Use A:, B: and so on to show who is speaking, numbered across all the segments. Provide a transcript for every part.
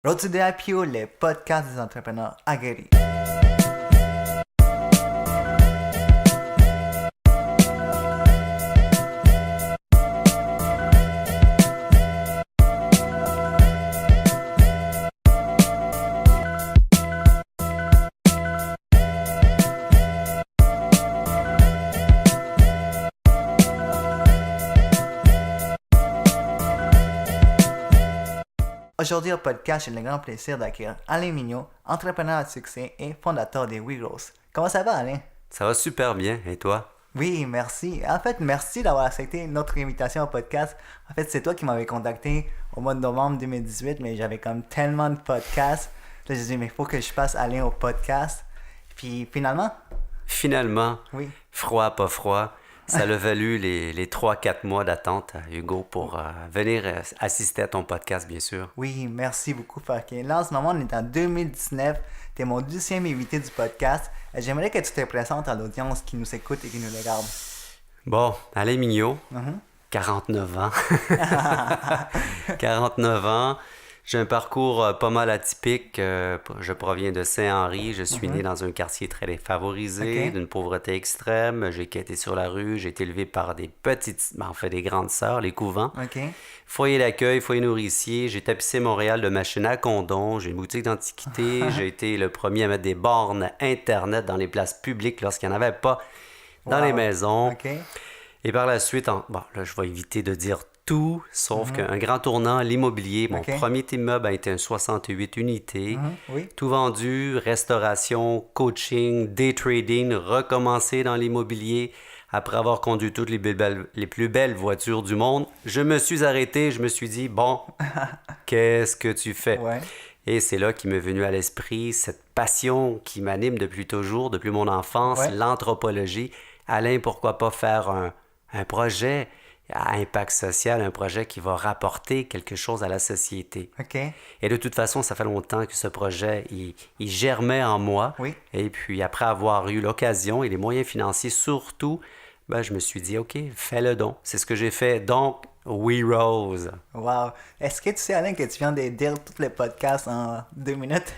A: Road to the IPO, les podcasts des entrepreneurs aguerris. Aujourd'hui au podcast, j'ai le grand plaisir d'accueillir Alain Mignot, entrepreneur à succès et fondateur des WeGrows. Comment ça va, Alain?
B: Ça va super bien. Et toi?
A: Oui, merci. En fait, merci d'avoir accepté notre invitation au podcast. En fait, c'est toi qui m'avais contacté au mois de novembre 2018, mais j'avais comme tellement de podcasts. Là, je dit, mais il faut que je passe Alain au podcast. Puis
B: Finalement,
A: oui.
B: froid, pas froid, ça l'a valu les 3-4 mois d'attente à Hugo pour venir assister à ton podcast, bien sûr.
A: Oui, merci beaucoup, Farkin. Là, en ce moment, on est en 2019. Tu es mon 10e invité du podcast. J'aimerais que tu te présentes à l'audience qui nous écoute et qui nous regarde.
B: Bon, Alain Mignot, 49 ans. 49 ans. J'ai un parcours pas mal atypique. Je proviens de Saint-Henri. Je suis né dans un quartier très défavorisé, d'une pauvreté extrême. J'ai quitté sur la rue. J'ai été élevé par des des grandes sœurs, les couvents. Foyer d'accueil, foyer nourricier. J'ai tapissé Montréal de machines à condom. J'ai une boutique d'antiquité. J'ai été le premier à mettre des bornes Internet dans les places publiques lorsqu'il n'y en avait pas dans les maisons. Et par la suite, là, je vais éviter de dire tout, sauf qu'un grand tournant, l'immobilier. Mon premier immeuble a été un 68 unités. Tout vendu, restauration, coaching, day trading, recommencer dans l'immobilier. Après avoir conduit toutes les plus belles voitures du monde, je me suis arrêté, je me suis dit, bon, qu'est-ce que tu fais? Et c'est là qu'il m'est venu à l'esprit cette passion qui m'anime depuis toujours, depuis mon enfance, l'anthropologie. Alain, pourquoi pas faire un projet à impact social, un projet qui va rapporter quelque chose à la société. Et de toute façon, ça fait longtemps que ce projet, il germait en moi. Et puis, après avoir eu l'occasion et les moyens financiers surtout, je me suis dit, OK, fais-le donc. C'est ce que j'ai fait. Donc, WeRose.
A: Wow. Est-ce que tu sais, Alain, que tu viens de dire tous les podcasts en 2 minutes?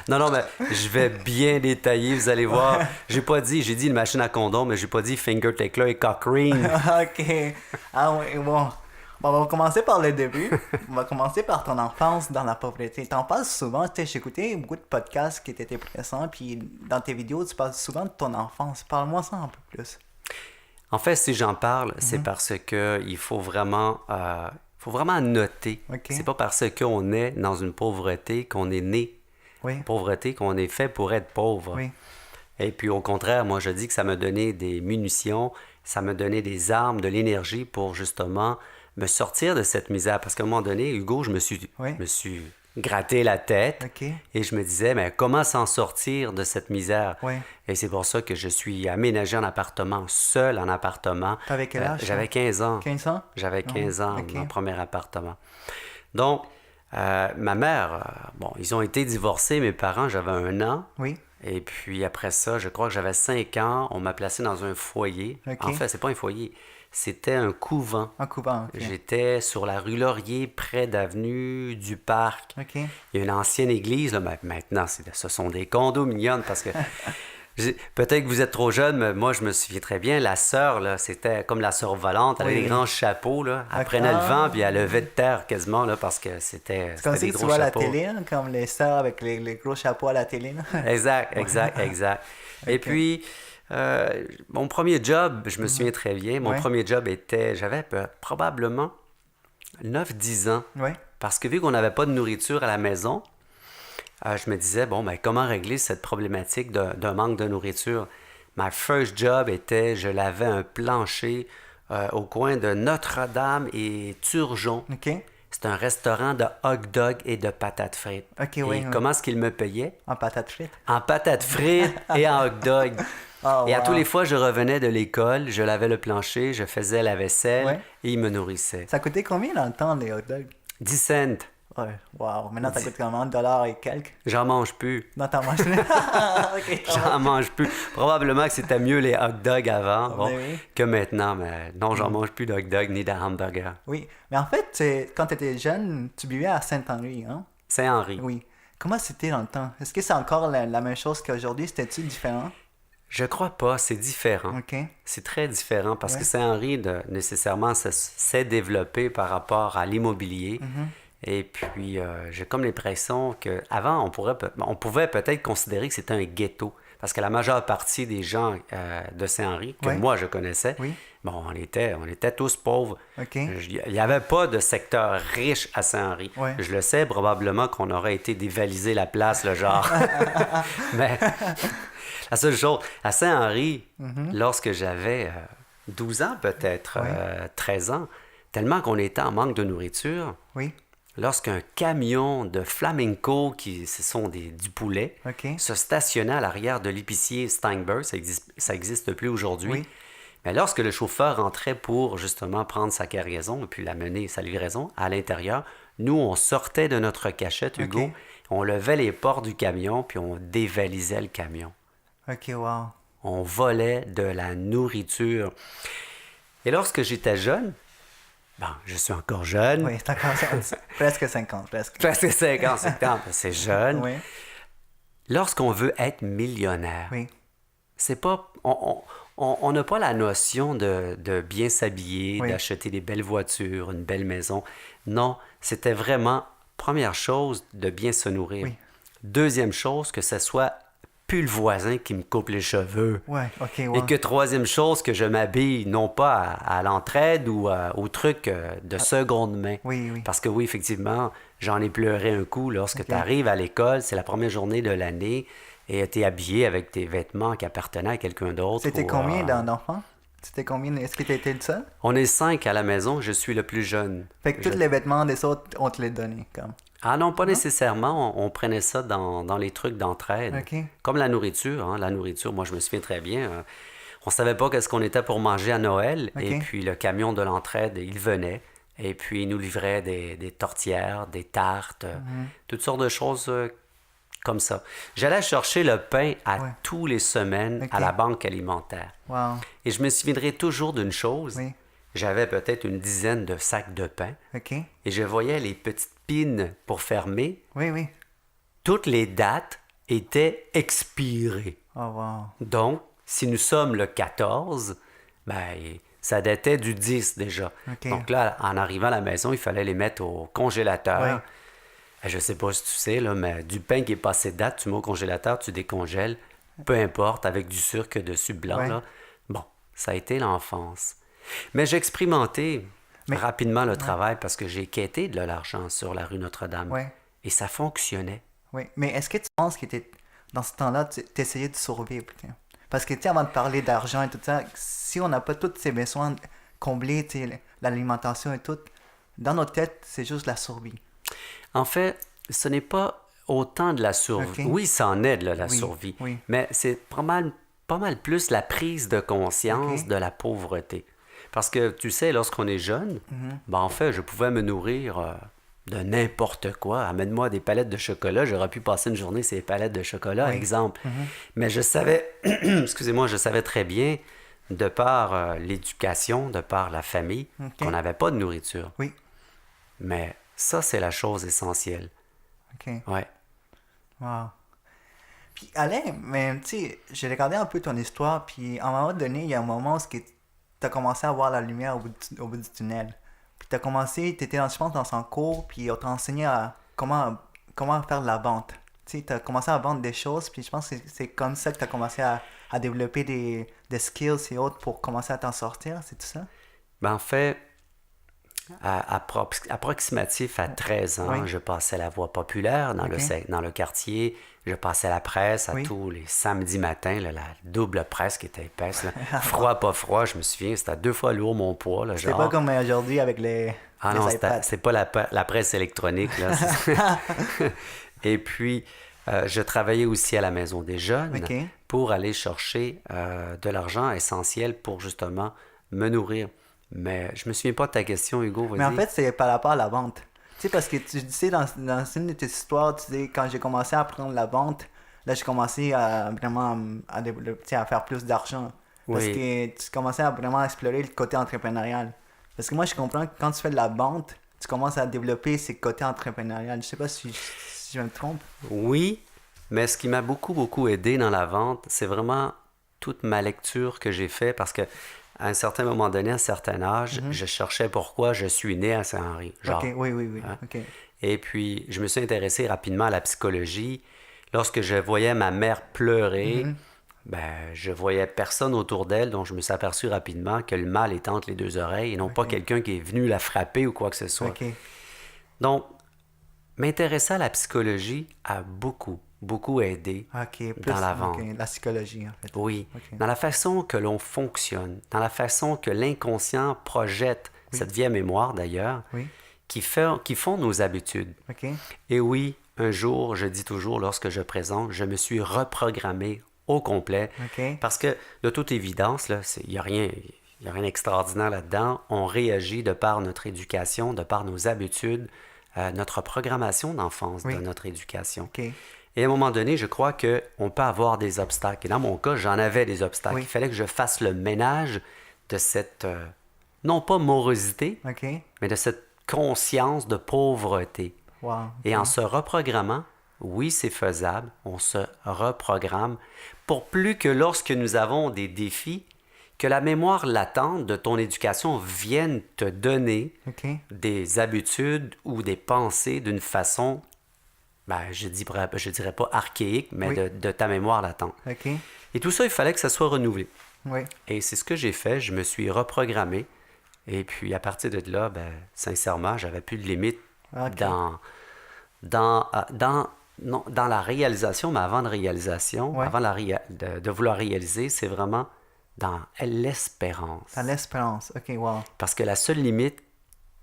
B: Non, mais je vais bien détailler, vous allez voir. J'ai dit une machine à condom, mais j'ai pas dit finger tickler et cock ring.
A: OK. Ah oui, bon. On va commencer par le début. On va commencer par ton enfance dans la pauvreté. Tu en parles souvent. J'ai écouté beaucoup de podcasts qui étaient présents, puis dans tes vidéos, tu parles souvent de ton enfance. Parle-moi ça un peu plus.
B: En fait, si j'en parle, c'est parce que il faut vraiment noter. C'est pas parce qu'on est dans une pauvreté qu'on est né. Pauvreté qu'on est fait pour être pauvre. Et puis au contraire, moi je dis que ça m'a donné des munitions, ça m'a donné des armes, de l'énergie pour justement me sortir de cette misère. Parce qu'à un moment donné, Hugo, je me suis gratté la tête et je me disais, mais comment s'en sortir de cette misère? Et c'est pour ça que je suis aménagé en appartement, seul en appartement.
A: T'avais quel âge?
B: J'avais 15 ans.
A: 15 ans?
B: J'avais 15 ans, mon premier appartement. Donc, ma mère, ils ont été divorcés, mes parents, j'avais 1 an. Et puis après ça, je crois que j'avais 5 ans, on m'a placé dans un foyer. En fait, c'est pas un foyer. C'était un couvent.
A: Un couvent,
B: J'étais sur la rue Laurier, près d'avenue du Parc. Il y a une ancienne église, là, mais maintenant, ce sont des condos mignonnes parce que peut-être que vous êtes trop jeune, mais moi, je me souviens très bien. La sœur, là, c'était comme la sœur volante. Elle avait des grands chapeaux, là. Elle prenait le vent, puis elle levait de terre quasiment, là, parce que c'était
A: comme
B: des
A: si
B: gros
A: tu vois
B: chapeaux.
A: la télé, hein, comme les sœurs avec les gros chapeaux à la télé. Là.
B: Exact. Et puis, mon premier job, je me souviens très bien, mon premier job j'avais probablement 9-10 ans. Parce que vu qu'on n'avait pas de nourriture à la maison, je me disais, comment régler cette problématique d'un manque de nourriture? Ma first job je lavais un plancher au coin de Notre-Dame et Turgeon. C'est un restaurant de hot dog et de patates frites. Comment est-ce qu'il me payait?
A: En patates frites?
B: En patates frites et en hot dog. Et à tous les fois, je revenais de l'école, je lavais le plancher, je faisais la vaisselle et il me nourrissait.
A: Ça coûtait combien dans le temps, les hot dogs?
B: 10 cents.
A: Ouais, wow. Maintenant, ça coûte comment? $1 et quelques?
B: J'en mange plus.
A: Non, t'en manges plus. Ok,
B: J'en mange plus. Probablement que c'était mieux les hot dogs avant
A: mais oui.
B: que maintenant, mais non, j'en mange plus de hot dogs ni de hamburgers.
A: Oui. Mais en fait, quand tu étais jeune, tu vivais à Saint-Henri, hein?
B: Saint-Henri.
A: Oui. Comment c'était dans le temps? Est-ce que c'est encore la même chose qu'aujourd'hui? C'était-tu différent?
B: Je crois pas, c'est différent.
A: OK.
B: C'est très différent parce
A: Ouais.
B: que Saint-Henri, nécessairement, ça s'est développé par rapport à l'immobilier. Et puis, j'ai comme l'impression qu'avant, on pouvait peut-être considérer que c'était un ghetto. Parce que la majeure partie des gens de Saint-Henri, que
A: Ouais.
B: moi je connaissais,
A: Oui.
B: bon, on était tous pauvres.
A: OK.
B: Il n'y avait pas de secteur riche à Saint-Henri.
A: Ouais.
B: Je le sais, probablement qu'on aurait été dévaliser la place, le genre. Mais la seule chose, à Saint-Henri, lorsque j'avais 12 ans peut-être,
A: Ouais.
B: 13 ans, tellement qu'on était en manque de nourriture,
A: Oui.
B: lorsqu'un camion de flamenco, ce sont du poulet,
A: OK.
B: se stationnait à l'arrière de l'épicier Steinberg, ça existe plus aujourd'hui,
A: Oui.
B: mais lorsque le chauffeur rentrait pour justement prendre sa cargaison et puis l'amener, sa livraison, à l'intérieur, nous, on sortait de notre cachette, Hugo,
A: OK.
B: on levait les portes du camion puis on dévalisait le camion.
A: OK, wow.
B: On volait de la nourriture. Et lorsque j'étais jeune, bon, je suis encore jeune,
A: Oui, c'est encore presque 50, presque.
B: presque 50 ans, c'est jeune.
A: Oui.
B: Lorsqu'on veut être millionnaire,
A: Oui.
B: c'est pas... On n'a pas la notion de bien s'habiller,
A: Oui.
B: d'acheter des belles voitures, une belle maison. Non, c'était vraiment, première chose, de bien se nourrir.
A: Oui.
B: Deuxième chose, que ce soit plus le voisin qui me coupe les cheveux.
A: Ouais, OK,
B: Et
A: wow.
B: que troisième chose, que je m'habille non pas à l'entraide ou au truc de seconde main.
A: Oui, oui.
B: Parce que oui, effectivement, j'en ai pleuré un coup lorsque
A: Ok.
B: tu arrives à l'école, c'est la première journée de l'année et tu es habillé avec tes vêtements qui appartenaient à quelqu'un d'autre.
A: C'était
B: ou,
A: combien d'enfants? C'était combien? Est-ce que tu étais le seul?
B: On est 5 à la maison, je suis le plus jeune.
A: Fait que tous les vêtements des autres, on te les donnait, comme.
B: Ah non, pas nécessairement. On prenait ça dans les trucs d'entraide.
A: OK.
B: Comme la nourriture. Hein. La nourriture, moi, je me souviens très bien. On savait pas qu'est-ce qu'on était pour manger à Noël.
A: OK.
B: Et puis, le camion de l'entraide, il venait. Et puis, il nous livrait des tortières, des tartes, toutes sortes de choses comme ça. J'allais chercher le pain à
A: Ouais.
B: tous les semaines
A: OK.
B: à la banque alimentaire.
A: Wow.
B: Et je me souviendrai toujours d'une chose.
A: Oui.
B: J'avais peut-être une dizaine de sacs de pain.
A: OK.
B: Et je voyais les petites pines pour fermer.
A: Oui, oui.
B: Toutes les dates étaient expirées.
A: Oh, wow.
B: Donc, si nous sommes le 14, ben, ça datait du 10 déjà.
A: OK.
B: Donc là, en arrivant à la maison, il fallait les mettre au congélateur.
A: Ouais.
B: Et je sais pas si tu sais, là, mais du pain qui est passé de date, tu mets au congélateur, tu décongèles, peu importe, avec du sucre dessus blanc.
A: Ouais.
B: Là. Bon, ça a été l'enfance. Mais j'ai expérimenté rapidement le travail parce que j'ai quêté de l'argent sur la rue Notre-Dame.
A: Ouais.
B: Et ça fonctionnait.
A: Oui. Mais est-ce que tu penses que dans ce temps-là, tu essayais de survivre? Tiens? Parce que, tu sais, avant de parler d'argent et tout ça, si on n'a pas tous ces besoins comblés, tu sais, l'alimentation et tout, dans notre tête, c'est juste la survie.
B: En fait, ce n'est pas autant de la survie.
A: OK.
B: Oui, ça en est de la
A: Oui,
B: survie.
A: oui.
B: Mais c'est pas mal plus la prise de conscience
A: OK.
B: de la pauvreté. Parce que, tu sais, lorsqu'on est jeune, ben, en fait, je pouvais me nourrir de n'importe quoi. Amène-moi des palettes de chocolat, j'aurais pu passer une journée sur les palettes de chocolat,
A: Oui.
B: exemple. Mais je savais, excusez-moi, je savais très bien, de par l'éducation, de par la famille,
A: OK.
B: qu'on n'avait pas de nourriture.
A: Oui.
B: Mais ça, c'est la chose essentielle.
A: OK.
B: Ouais.
A: Wow. Puis Alain, mais tu sais, j'ai regardé un peu ton histoire, puis à un moment donné, il y a un moment où tu as commencé à voir la lumière au bout du tunnel. Puis tu as commencé, tu étais, je pense, dans son cours, puis on t'a enseigné à comment faire de la vente. Tu sais, tu as commencé à vendre des choses, puis je pense que c'est comme ça que tu as commencé à développer des skills et autres pour commencer à t'en sortir, c'est tout ça?
B: Ben, en fait, approximatif à 13 ans,
A: Oui.
B: je passais la voie populaire dans,
A: OK.
B: dans le quartier. Je passais la presse à
A: Oui.
B: tous les samedis matins, là, la double presse qui était épaisse. Là. Froid, pas froid, je me souviens, c'était 2 fois lourd mon poids. Là,
A: C'est
B: genre.
A: pas comme aujourd'hui avec les
B: Ah non,
A: iPads.
B: c'est pas la presse électronique. Là. Et puis, je travaillais aussi à la Maison des Jeunes
A: OK.
B: pour aller chercher de l'argent essentiel pour justement me nourrir. Mais je me souviens pas de ta question, Hugo, vas-y.
A: Mais en fait, c'est par rapport à la vente. sais, parce que tu sais, dans une de tes histoires, tu sais, quand j'ai commencé à apprendre la vente, là, j'ai commencé à vraiment à développer, tu sais, à faire plus d'argent. Parce
B: Oui.
A: que tu commençais à vraiment explorer le côté entrepreneurial. Parce que moi, je comprends que quand tu fais de la vente, tu commences à développer ces côtés entrepreneurial. Je sais pas si je me trompe.
B: Oui, mais ce qui m'a beaucoup, beaucoup aidé dans la vente, c'est vraiment toute ma lecture que j'ai fait parce que à un certain moment donné, à un certain âge, je cherchais pourquoi je suis né à Saint-Henri. Genre,
A: Ok, oui.
B: hein.
A: Ok.
B: Et puis, je me suis intéressé rapidement à la psychologie. Lorsque je voyais ma mère pleurer, ben, je voyais personne autour d'elle, donc je me suis aperçu rapidement que le mal est entre les deux oreilles et non pas
A: Ok.
B: quelqu'un qui est venu la frapper ou quoi que ce soit.
A: Ok.
B: Donc, m'intéresser à la psychologie a beaucoup, beaucoup aidé
A: Ok. Plus,
B: dans la vente.
A: ok, la psychologie, en fait.
B: Oui,
A: Ok.
B: dans la façon que l'on fonctionne, dans la façon que l'inconscient projette cette vieille mémoire d'ailleurs,
A: Oui.
B: qui font nos habitudes.
A: Ok.
B: Et oui, un jour, je dis toujours lorsque je présente, je me suis reprogrammé au complet
A: Ok.
B: parce que de toute évidence, il n'y a rien, y a rien d'extraordinaire là-dedans. On réagit de par notre éducation, de par nos habitudes, notre programmation d'enfance,
A: Oui.
B: de notre éducation.
A: Ok.
B: Et à un moment donné, je crois qu'on peut avoir des obstacles. Et dans mon cas, j'en avais des obstacles.
A: Oui.
B: Il fallait que je fasse le ménage de cette, non pas morosité,
A: Ok.
B: mais de cette conscience de pauvreté.
A: Wow.
B: Et en se reprogrammant, oui, c'est faisable, on se reprogramme pour plus que lorsque nous avons des défis, que la mémoire latente de ton éducation vienne te donner
A: Ok.
B: des habitudes ou des pensées d'une façon, ben, je dirais pas archaïque, mais
A: Oui.
B: de ta mémoire latente.
A: Ok.
B: Et tout ça, il fallait que ça soit renouvelé.
A: Oui.
B: Et c'est ce que j'ai fait, je me suis reprogrammé. Et puis à partir de là, ben, sincèrement, j'avais plus de limite
A: Ok.
B: dans la réalisation, mais avant de réalisation,
A: Ouais.
B: avant de vouloir réaliser, c'est vraiment dans l'espérance.
A: Dans l'espérance. Ok, wow.
B: Parce que la seule limite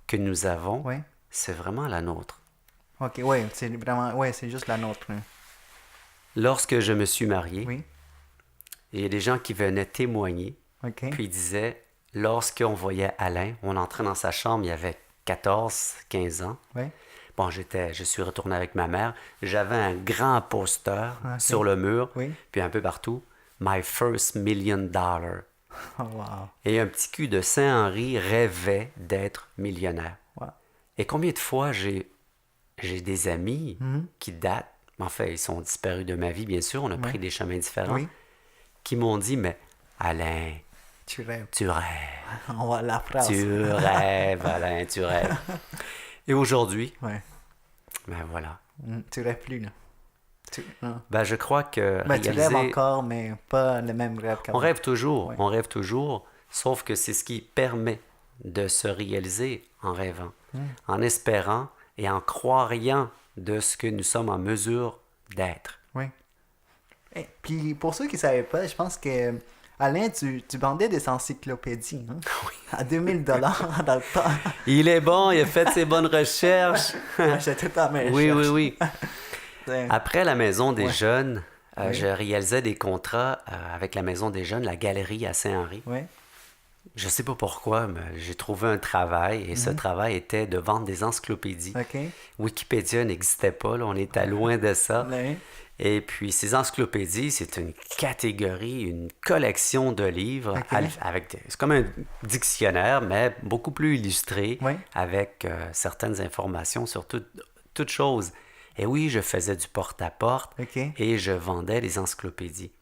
B: que nous avons,
A: Oui.
B: c'est vraiment la nôtre.
A: Ok, oui, c'est vraiment. Oui, c'est juste la nôtre. Hein.
B: Lorsque je me suis marié,
A: Oui.
B: il y a des gens qui venaient témoigner,
A: Ok.
B: puis ils disaient, lorsqu'on voyait Alain, on entrait dans sa chambre, il avait 14, 15 ans.
A: Oui.
B: Bon, je suis retourné avec ma mère. J'avais un grand poster
A: Ok.
B: sur le mur,
A: Oui.
B: puis un peu partout. My first $1 million.
A: Oh, wow.
B: Et un petit cul de Saint-Henri rêvait d'être millionnaire.
A: Wow.
B: Et combien de fois j'ai des amis qui datent, en fait, ils sont disparus de ma vie, bien sûr, on a pris des chemins différents,
A: Oui.
B: qui m'ont dit, mais Alain,
A: Tu rêves.
B: tu rêves.
A: On voit la phrase.
B: Tu rêves, Alain, tu rêves. Et aujourd'hui,
A: Ouais.
B: ben voilà.
A: Tu rêves plus, là. Non.
B: Ben, je crois que
A: Ben, tu rêves
B: réaliser...
A: encore, mais pas le même rêve qu'avant.
B: On rêve toujours,
A: Ouais.
B: on rêve toujours, sauf que c'est ce qui permet de se réaliser en rêvant, en espérant et en croyant de ce que nous sommes en mesure d'être.
A: Oui. Et puis, pour ceux qui ne savaient pas, je pense que Alain, tu vendais des encyclopédies hein?
B: Oui.
A: À 2000 $, dans le temps.
B: Il est bon, il a fait ses bonnes recherches.
A: J'étais pas mes
B: Oui, oui,
A: recherches.
B: oui. Après la Maison des
A: Ouais.
B: Jeunes,
A: Oui.
B: je réalisais des contrats avec la Maison des Jeunes, la galerie à Saint-Henri.
A: Oui.
B: Je sais pas pourquoi, mais j'ai trouvé un travail et ce travail était de vendre des encyclopédies.
A: OK.
B: Wikipédia n'existait pas, là, on était loin de ça.
A: Oui.
B: Et puis ces encyclopédies, c'est une catégorie, une collection de livres
A: Ok.
B: c'est comme un dictionnaire, mais beaucoup plus illustré,
A: Oui.
B: avec certaines informations sur toute chose. Et oui, je faisais du porte-à-porte
A: OK.
B: et je vendais des encyclopédies.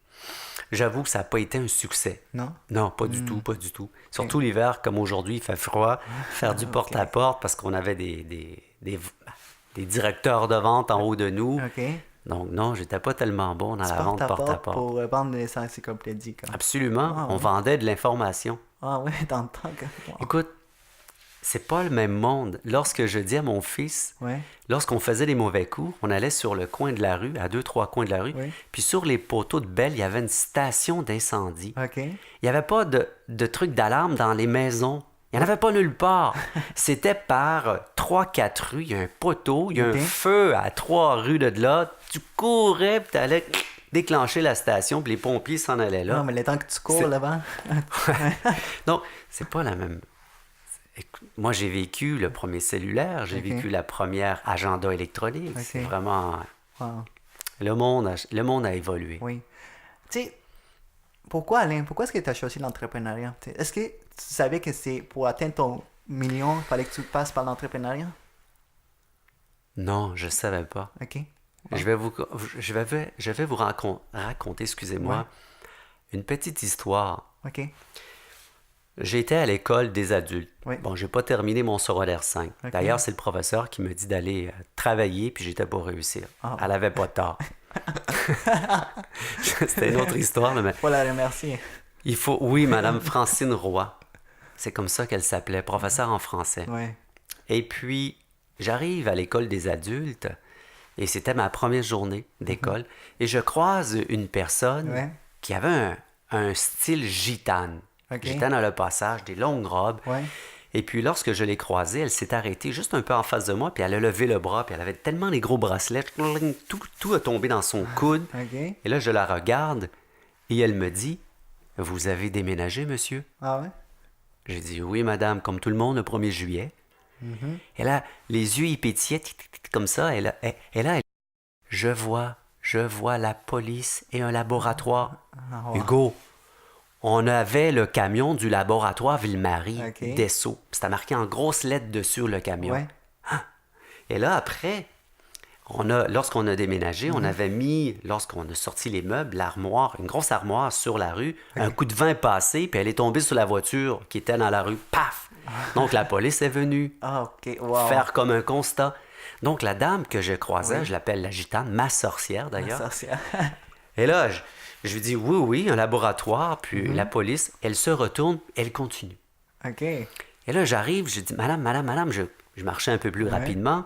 B: J'avoue que ça n'a pas été un succès.
A: Non?
B: Non, pas du tout, pas du tout. Surtout l'hiver, comme aujourd'hui, il fait froid, faire du porte-à-porte parce qu'on avait des directeurs de vente en haut de nous.
A: OK.
B: Donc non, j'étais pas tellement bon dans
A: Tu
B: la vente porte-à-porte.
A: pour vendre des encyclopédies. Comme.
B: Absolument,
A: Ah,
B: on
A: ouais.
B: vendait de l'information.
A: Ah oui, dans le temps. Wow.
B: Écoute, c'est pas le même monde. Lorsque je dis à mon fils,
A: Ouais.
B: lorsqu'on faisait des mauvais coups, on allait sur le coin de la rue, à 2-3 coins de la rue,
A: Oui.
B: puis sur les poteaux de Belle, il y avait une station d'incendie.
A: OK.
B: Il n'y avait pas de trucs d'alarme dans les maisons. Il n'y en avait pas nulle part. C'était par 3-4 rues, il y a un poteau, il y a
A: Ok.
B: un feu à 3 rues de là. Tu courais, puis tu allais déclencher la station, puis les pompiers s'en allaient là.
A: Non, mais le temps que tu cours
B: C'est-
A: là-bas.
B: Donc, c'est pas la même. Moi, j'ai vécu le premier cellulaire, j'ai vécu la première agenda électronique. C'est vraiment...
A: Wow.
B: Le monde a évolué.
A: Oui. Tu sais, pourquoi, Alain, pourquoi est-ce que tu as choisi l'entrepreneuriat? Est-ce que tu savais que c'est pour atteindre ton million, il fallait que tu passes par l'entrepreneuriat?
B: Non, je ne savais pas.
A: OK.
B: Ouais. Je vais vous raconter, excusez-moi, une petite histoire.
A: OK.
B: J'étais à l'école des adultes.
A: Oui.
B: Bon, j'ai pas terminé mon secondaire 5.
A: Okay.
B: D'ailleurs, c'est le professeur qui me dit d'aller travailler, puis j'étais pas réussir.
A: Oh.
B: Elle avait pas tort. C'était une autre histoire, là, mais...
A: Faut la remercier.
B: Oui, Madame Francine Roy. C'est comme ça qu'elle s'appelait, professeure en français.
A: Oui.
B: Et puis, j'arrive à l'école des adultes, et c'était ma première journée d'école, et je croise une personne qui avait un style gitane.
A: Okay.
B: J'étais dans le passage, des longues robes.
A: Ouais.
B: Et puis, lorsque je l'ai croisée, elle s'est arrêtée juste un peu en face de moi, puis elle a levé le bras, puis elle avait tellement les gros bracelets, tout a tombé dans son coude.
A: Okay.
B: Et là, je la regarde, et elle me dit, « Vous avez déménagé, monsieur? »
A: Ah ouais?
B: J'ai dit, « Oui, madame, comme tout le monde, le 1er juillet.
A: Mm-hmm. »
B: Et là, les yeux, ils pétillaient, comme ça, et là, je vois la police et un laboratoire.
A: Oh.
B: Hugo, on avait le camion du laboratoire Ville-Marie d'Esso. C'était marqué en grosses lettres dessus le camion.
A: Ouais.
B: Et là, après, lorsqu'on a déménagé, on avait mis, lorsqu'on a sorti les meubles, l'armoire, une grosse armoire sur la rue. Un coup de vent est passé, puis elle est tombée sur la voiture qui était dans la rue. Paf! Donc, la police est venue faire comme un constat. Donc, la dame que je croisais, je l'appelle la gitane, ma sorcière d'ailleurs.
A: Ma sorcière. Et
B: là, je lui dis oui, un laboratoire, puis la police, elle se retourne, elle continue.
A: OK.
B: Et là, j'arrive, je dis, madame, je marchais un peu plus rapidement.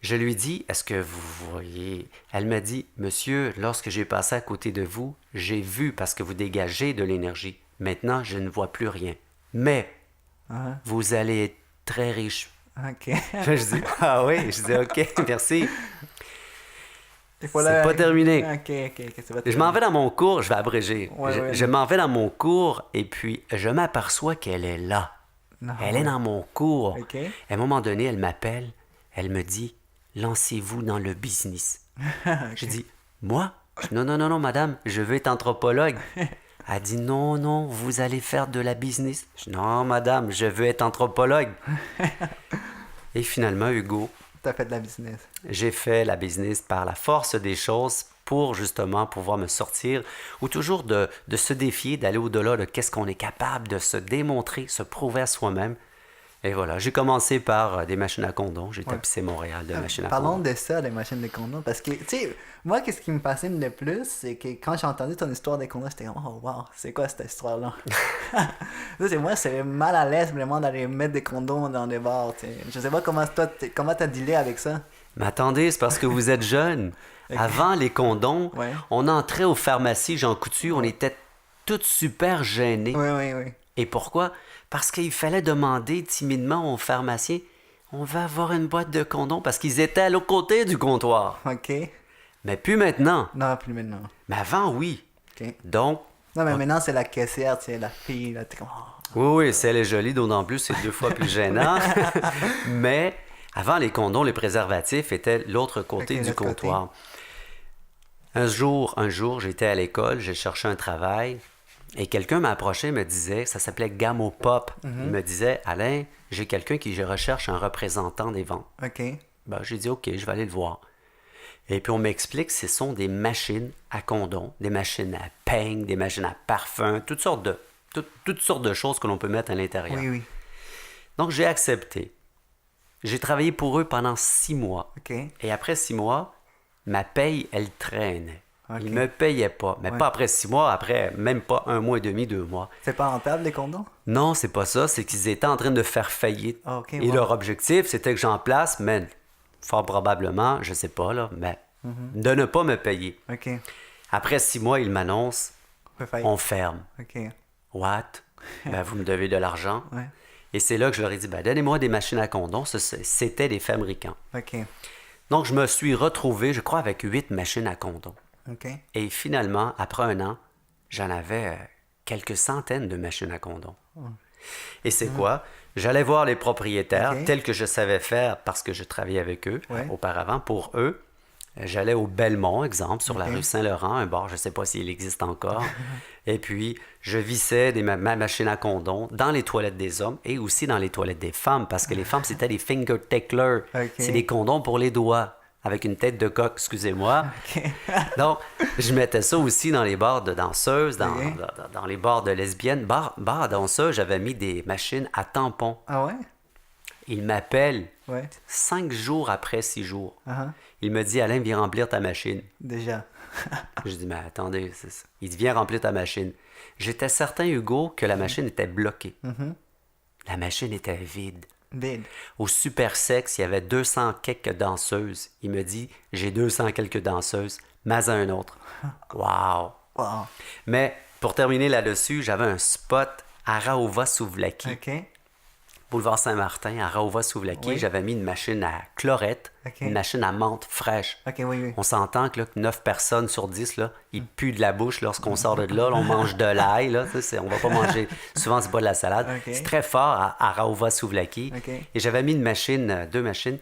B: Je lui dis, est-ce que vous voyez... Elle m'a dit, monsieur, lorsque j'ai passé à côté de vous, j'ai vu parce que vous dégagez de l'énergie. Maintenant, je ne vois plus rien. Mais, vous allez être très riche.
A: OK.
B: Je dis, ah oui, je dis, OK, merci. C'est pas terminé. Je m'en vais dans mon cours, je vais abréger. Je m'en vais dans mon cours et puis je m'aperçois qu'elle est là. Elle est dans mon cours. À un moment donné, elle m'appelle, elle me dit, lancez-vous dans le business. Je dis, moi? Non, madame, je veux être anthropologue. Elle dit, non, vous allez faire de la business. Je dis, non, madame, je veux être anthropologue. Et finalement, Hugo...
A: Tu as fait de la business.
B: J'ai fait la business par la force des choses pour justement pouvoir me sortir ou toujours de se défier, d'aller au-delà de qu'est-ce qu'on est capable de se démontrer, se prouver à soi-même. Et voilà, j'ai commencé par des machines à condom. J'ai tapissé Montréal de machines à condom.
A: Parlons de ça, des machines de condom, parce que, tu sais, moi, qu'est-ce qui me fascine le plus, c'est que quand j'ai entendu ton histoire des condoms, j'étais comme, oh wow, c'est quoi cette histoire-là? Moi, c'est mal à l'aise vraiment d'aller mettre des condoms dans des bars, tu sais. Je sais pas comment t'as dealé avec ça.
B: Mais attendez, c'est parce que vous êtes jeune. Avant les condoms, on entrait aux pharmacies Jean Coutu, on était toutes super gênés.
A: Oui.
B: Et pourquoi? Parce qu'il fallait demander timidement aux pharmaciens, on va avoir une boîte de condoms, parce qu'ils étaient à l'autre côté du comptoir.
A: OK.
B: Mais plus maintenant.
A: Non, plus maintenant.
B: Mais avant, oui.
A: OK.
B: Donc...
A: Non, mais maintenant, c'est la caissière, tu sais, la fille, là, t'es comme...
B: Oui, si elle est jolie, d'autant plus, c'est 2 fois plus gênant. Mais avant, les condoms, les préservatifs étaient l'autre côté du comptoir. Un jour, j'étais à l'école, j'ai cherché un travail, et quelqu'un m'a approché, me disait, ça s'appelait Gammo Pop. Il me disait, Alain, j'ai quelqu'un qui recherche un représentant des ventes.
A: OK.
B: Ben, j'ai dit, OK, je vais aller le voir. Et puis on m'explique que ce sont des machines à condom, des machines à peigne, des machines à parfum, toutes sortes de choses que l'on peut mettre à l'intérieur.
A: Oui.
B: Donc j'ai accepté. J'ai travaillé pour eux pendant 6 mois.
A: OK.
B: Et après 6 mois, ma paye, elle traînait.
A: Okay.
B: Ils ne me payaient pas. Mais pas après 6 mois, après même pas 1 mois et demi, 2 mois.
A: C'est pas rentable, les condoms?
B: Non, c'est pas ça. C'est qu'ils étaient en train de faire faillite.
A: Okay,
B: et leur objectif, c'était que j'en place, mais fort probablement, je sais pas, là, mais de ne pas me payer.
A: OK.
B: Après 6 mois, ils m'annoncent, on ferme.
A: OK.
B: What? Ben, vous me devez de l'argent.
A: Ouais.
B: Et c'est là que je leur ai dit, ben, donnez-moi des machines à condom. C'était des fabricants.
A: OK.
B: Donc, je me suis retrouvé, je crois, avec 8 machines à condom.
A: OK.
B: Et finalement, après 1 an, j'en avais quelques centaines de machines à condom. Et c'est quoi? J'allais voir les propriétaires,
A: Ok.
B: tels que je savais faire parce que je travaillais avec eux
A: Ouais.
B: auparavant pour eux. J'allais au Belmont, exemple, sur la
A: Ok.
B: rue Saint-Laurent, un bar, je ne sais pas s'il existe encore. Et puis, je vissais ma machine à condom dans les toilettes des hommes et aussi dans les toilettes des femmes, parce que les femmes, c'était des finger ticklers.
A: Ok.
B: C'est des condoms pour les doigts, avec une tête de coq, excusez-moi.
A: Ok.
B: Donc, je mettais ça aussi dans les bars de danseuses,
A: Ok.
B: dans les bars de lesbiennes. Bar à danseuses, j'avais mis des machines à tampons.
A: Ah ouais?
B: Il m'appelle
A: Ouais.
B: 5 jours après 6 jours.
A: Uh-huh.
B: Il me dit, Alain, viens remplir ta machine.
A: Déjà.
B: Je dis, mais attendez, c'est ça. Il dit, viens remplir ta machine. J'étais certain, Hugo, que la machine était bloquée. La machine était vide.
A: Vide.
B: Au Super Sex, il y avait 200 quelques danseuses. Il me dit, j'ai 200 quelques danseuses, mais un autre. Wow!
A: Wow.
B: Mais pour terminer là-dessus, j'avais un spot à Raova-Souvlaki.
A: Ok.
B: Boulevard Saint-Martin, à Raova-Souvlaki.
A: Oui.
B: J'avais mis une machine à chlorette,
A: Ok.
B: une machine à menthe fraîche.
A: Ok, oui, oui.
B: On s'entend que là, 9 personnes sur 10, là, ils puent de la bouche lorsqu'on sort de là. On mange de l'ail. Là, on va pas manger. Souvent, c'est pas de la salade.
A: Ok.
B: C'est très fort à Raova-Souvlaki.
A: Ok.
B: Et j'avais mis une machine, 2 machines.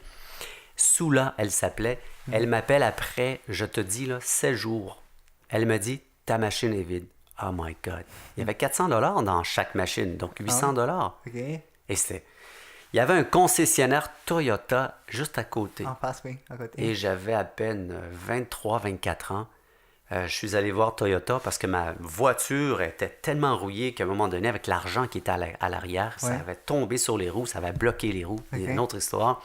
B: Soula, elle s'appelait. Elle m'appelle après, je te dis, là, 7 jours. Elle me dit, ta machine est vide. Oh my God. Il y avait 400 dans chaque machine, donc 800
A: Ok.
B: Et c'était... Il y avait un concessionnaire Toyota juste à côté.
A: En face, oui, à côté.
B: Et j'avais à peine 23-24 ans. Je suis allé voir Toyota parce que ma voiture était tellement rouillée qu'à un moment donné, avec l'argent qui était à l'arrière, ça
A: Ouais.
B: avait tombé sur les roues, ça avait bloqué les roues.
A: Ok.
B: C'est une autre histoire.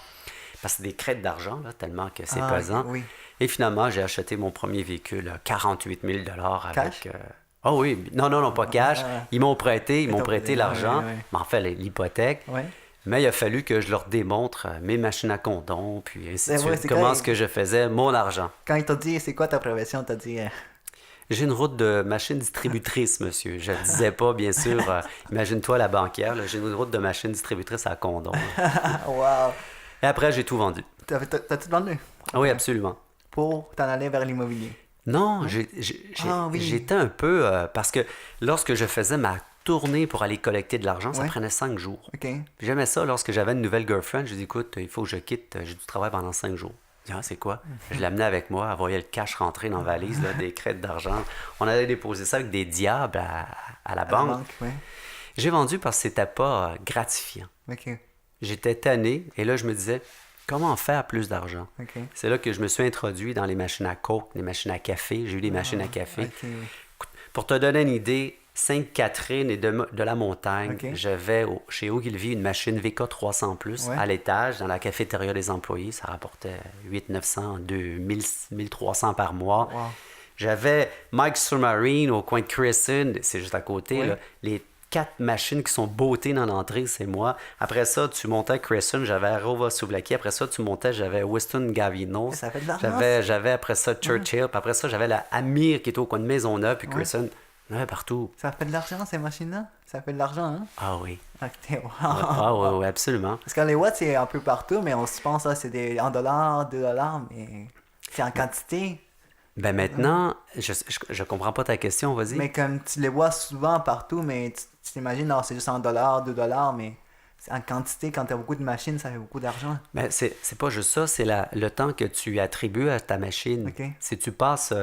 B: Parce que c'est des crêtes d'argent, là, tellement que c'est
A: Ah,
B: pesant.
A: ok, oui.
B: Et finalement, j'ai acheté mon premier véhicule, 48 000 avec...
A: Cash?
B: Ah oui, non, pas cash.
A: Ah.
B: Ils m'ont prêté
A: prêté,
B: l'argent,
A: ouais.
B: mais en fait, l'hypothèque.
A: Ouais.
B: Mais il a fallu que je leur démontre mes machines à condom, puis ainsi de
A: Ouais,
B: suite.
A: c'est
B: Comment
A: quand
B: est-ce que je faisais mon argent.
A: Quand il t'a dit, c'est quoi ta profession, t'as dit.
B: J'ai une route de machine distributrice, monsieur. Je ne disais pas, bien sûr. Imagine-toi la banquière, là, j'ai une route de machine distributrice à condom.
A: Wow.
B: Et après, j'ai tout vendu.
A: T'as tout vendu?
B: Ah oui, absolument.
A: Pour t'en aller vers l'immobilier.
B: Non,
A: Ah oui.
B: j'étais un peu... parce que lorsque je faisais ma tournée pour aller collecter de l'argent, ça
A: Ouais.
B: prenait 5 jours.
A: Ok.
B: Puis j'aimais ça lorsque j'avais une nouvelle girlfriend. Je dis, écoute, il faut que je quitte. J'ai du travail pendant 5 jours. Je dis, ah, c'est quoi? Je l'amenais avec moi. Elle voyait le cash rentrer dans la valise, là, des crêtes d'argent. On allait déposer ça avec des diables à la
A: À la
B: banque.
A: banque, ouais.
B: J'ai vendu parce que c'était pas gratifiant.
A: Ok.
B: J'étais tanné et là, je me disais, comment faire plus d'argent?
A: Ok.
B: C'est là que je me suis introduit dans les machines à coke, les machines à café. J'ai eu des machines à café.
A: Ok, oui.
B: Pour te donner une idée, Sainte-Catherine et de la Montagne,
A: Ok.
B: j'avais chez Ogilvy une machine VK 300
A: Ouais.
B: à l'étage, dans la cafétéria des employés. Ça rapportait 800-900, 2000, 1300 par mois.
A: Wow.
B: J'avais Mike Submarine au coin de Crescent, c'est juste à côté.
A: Ouais.
B: Là. Les 4 machines qui sont bottées dans l'entrée, c'est moi. Après ça, tu montais à Crescent, j'avais Rova Souvlaki. Après ça, tu montais, j'avais Weston Gavino.
A: Ça fait de l'argent,
B: J'avais après ça Churchill. Puis après ça, j'avais la Amir qui était au coin de Maisonneuve, puis Crescent. Ouais, partout.
A: Ça fait de l'argent, ces machines-là? Ça fait de l'argent, hein?
B: Ah oui.
A: Ok, wow.
B: Ah oui, absolument.
A: Parce que les watts, c'est un peu partout, mais on se pense, là, c'est en dollars, 2 dollars, mais c'est en quantité.
B: Ben maintenant, je comprends pas ta question, vas-y.
A: Mais comme tu les vois souvent partout, mais tu t'imagines, non, c'est juste en dollars, 2 dollars, mais c'est en quantité, quand tu as beaucoup de machines, ça fait beaucoup d'argent.
B: Ben, c'est pas juste ça, c'est le temps que tu attribues à ta machine.
A: Ok.
B: Si tu passes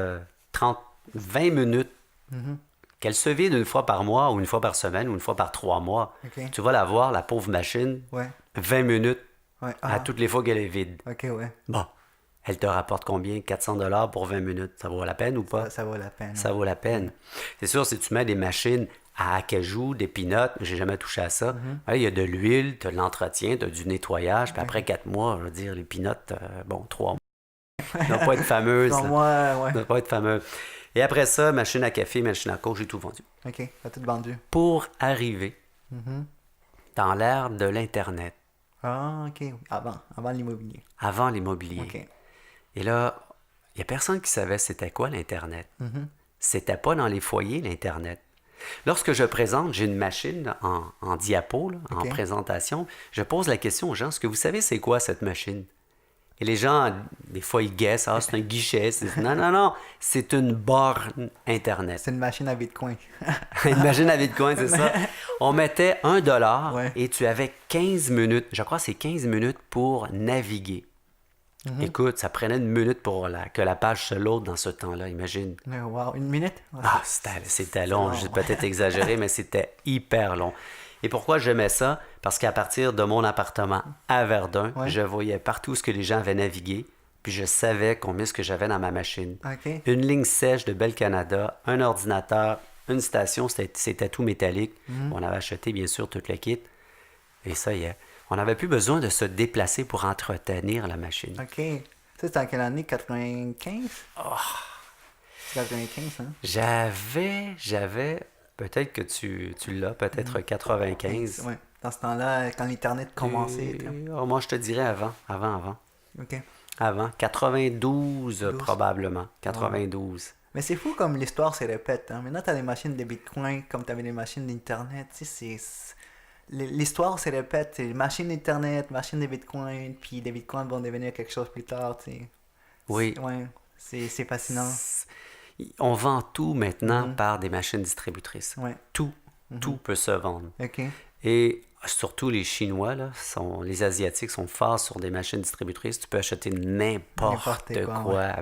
B: 20 minutes,
A: Mhm.
B: qu'elle se vide une fois par mois, ou une fois par semaine, ou une fois par 3 mois,
A: Ok.
B: tu vas la voir, la pauvre machine,
A: Ouais.
B: 20 minutes
A: Ouais.
B: à
A: Ah.
B: toutes les fois qu'elle est vide.
A: Ok, ouais.
B: Bon, elle te rapporte combien? 400 pour 20 minutes. Ça vaut la peine ou pas?
A: Ça vaut la peine.
B: Ça vaut la peine. C'est sûr, si tu mets des machines à acajou, des peanuts, j'ai jamais touché à ça. Ouais, il y a de l'huile, tu as de l'entretien, tu as du nettoyage, puis après 4 mois, je veux dire, les peanuts, 3 mois. Ça doit pas être fameuse.
A: Pour
B: là.
A: moi,
B: Ça
A: ouais.
B: doit pas être fameux. Et après ça, machine à café, machine à coke, j'ai tout vendu.
A: Ok, t'as tout vendu.
B: Pour arriver
A: Mhm.
B: dans l'ère de l'Internet,
A: Ah, ok. Avant l'immobilier.
B: avant l'immobilier.
A: Ok.
B: Et là, il n'y a personne qui savait c'était quoi l'Internet.
A: Mhm.
B: C'était pas dans les foyers, l'Internet. Lorsque je présente, j'ai une machine en diapo, là, en
A: Ok.
B: présentation, je pose la question aux gens, est-ce que vous savez c'est quoi cette machine? Et les gens, des fois, ils guessent. Ah, c'est un guichet. Non, non, non. C'est une borne Internet.
A: C'est une machine à Bitcoin.
B: Une machine à Bitcoin, c'est ça. On mettait $1
A: Ouais.
B: et tu avais 15 minutes. Je crois que c'est 15 minutes pour naviguer. Écoute, ça prenait une minute pour que la page se load dans ce temps-là, imagine.
A: Mais wow, 1 minute? Ouais,
B: Ah, c'était long. J'ai peut-être exagéré, mais c'était hyper long. Et pourquoi j'aimais ça? Parce qu'à partir de mon appartement à Verdun,
A: Ouais.
B: je voyais partout ce que les gens avaient navigué, puis je savais combien ce que j'avais dans ma machine.
A: OK.
B: Une ligne sèche de Bell Canada, un ordinateur, une station, c'était tout métallique. On avait acheté, bien sûr, tout le kit. Et ça y est. On n'avait plus besoin de se déplacer pour entretenir la machine.
A: OK. Ça, c'était en quelle année? 95? C'est 95, hein?
B: J'avais, peut-être que tu l'as, peut-être 95.
A: Ouais. Dans ce temps-là, quand l'Internet commençait.
B: Moi, je te dirais avant.
A: OK.
B: Avant, 92
A: 12.
B: probablement. 92.
A: Mais c'est fou comme l'histoire se répète. Hein. Maintenant, tu as des machines de Bitcoin comme tu avais des machines d'Internet. Tu sais, l'histoire se répète. C'est machines d'Internet, machines de Bitcoin, puis les Bitcoins vont devenir quelque chose plus tard. Tu sais.
B: Oui.
A: Ouais, c'est fascinant.
B: On vend tout maintenant par des machines distributrices.
A: Ouais.
B: Tout peut se vendre.
A: OK.
B: Et surtout les Chinois, là, les Asiatiques sont forts sur des machines distributrices. Tu peux acheter n'importe quoi
A: ouais.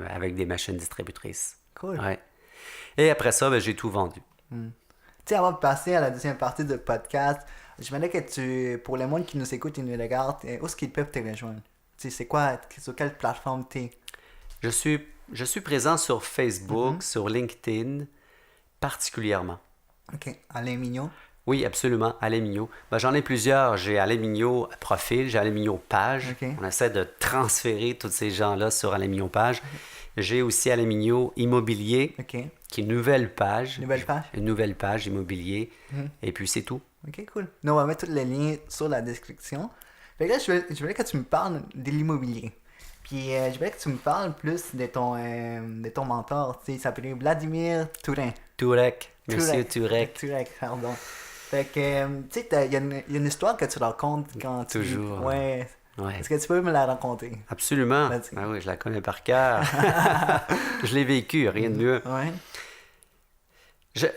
B: avec des machines distributrices.
A: Cool.
B: Ouais. Et après ça, ben, j'ai tout vendu.
A: Tu sais, avant de passer à la deuxième partie du podcast, je voulais que pour les monde qui nous écoutent et nous regardent, où est-ce qu'ils peuvent te rejoindre? Tu sais, c'est quoi, sur quelle plateforme t'es?
B: Je suis présent sur Facebook, sur LinkedIn, particulièrement.
A: OK. Alain Mignon.
B: Oui, absolument, Alain Mignot. Ben, j'en ai plusieurs. J'ai Alain Mignot profil, j'ai Alain Mignot page.
A: OK.
B: On essaie de transférer tous ces gens-là sur Alain Mignot page. J'ai aussi Alain Mignot immobilier,
A: OK.
B: qui est une nouvelle page.
A: Nouvelle page?
B: Une nouvelle page immobilier. Et puis c'est tout.
A: OK, cool. Nous, on va mettre tous les liens sur la description. Fait que là, je voulais que tu me parles de l'immobilier. Puis, je voulais que tu me parles plus de ton mentor. Tu sais, il s'appelait Vladimir Tourin.
B: Turek. Monsieur Turek.
A: Turek, pardon. Fait que, tu sais, il y a une histoire que tu racontes quand tu...
B: Toujours.
A: Ouais.
B: Ouais.
A: Est-ce que tu peux me la raconter?
B: Absolument.
A: Vas-y.
B: Ben oui, je la connais par cœur. Je l'ai vécu, rien de mieux.
A: Ouais.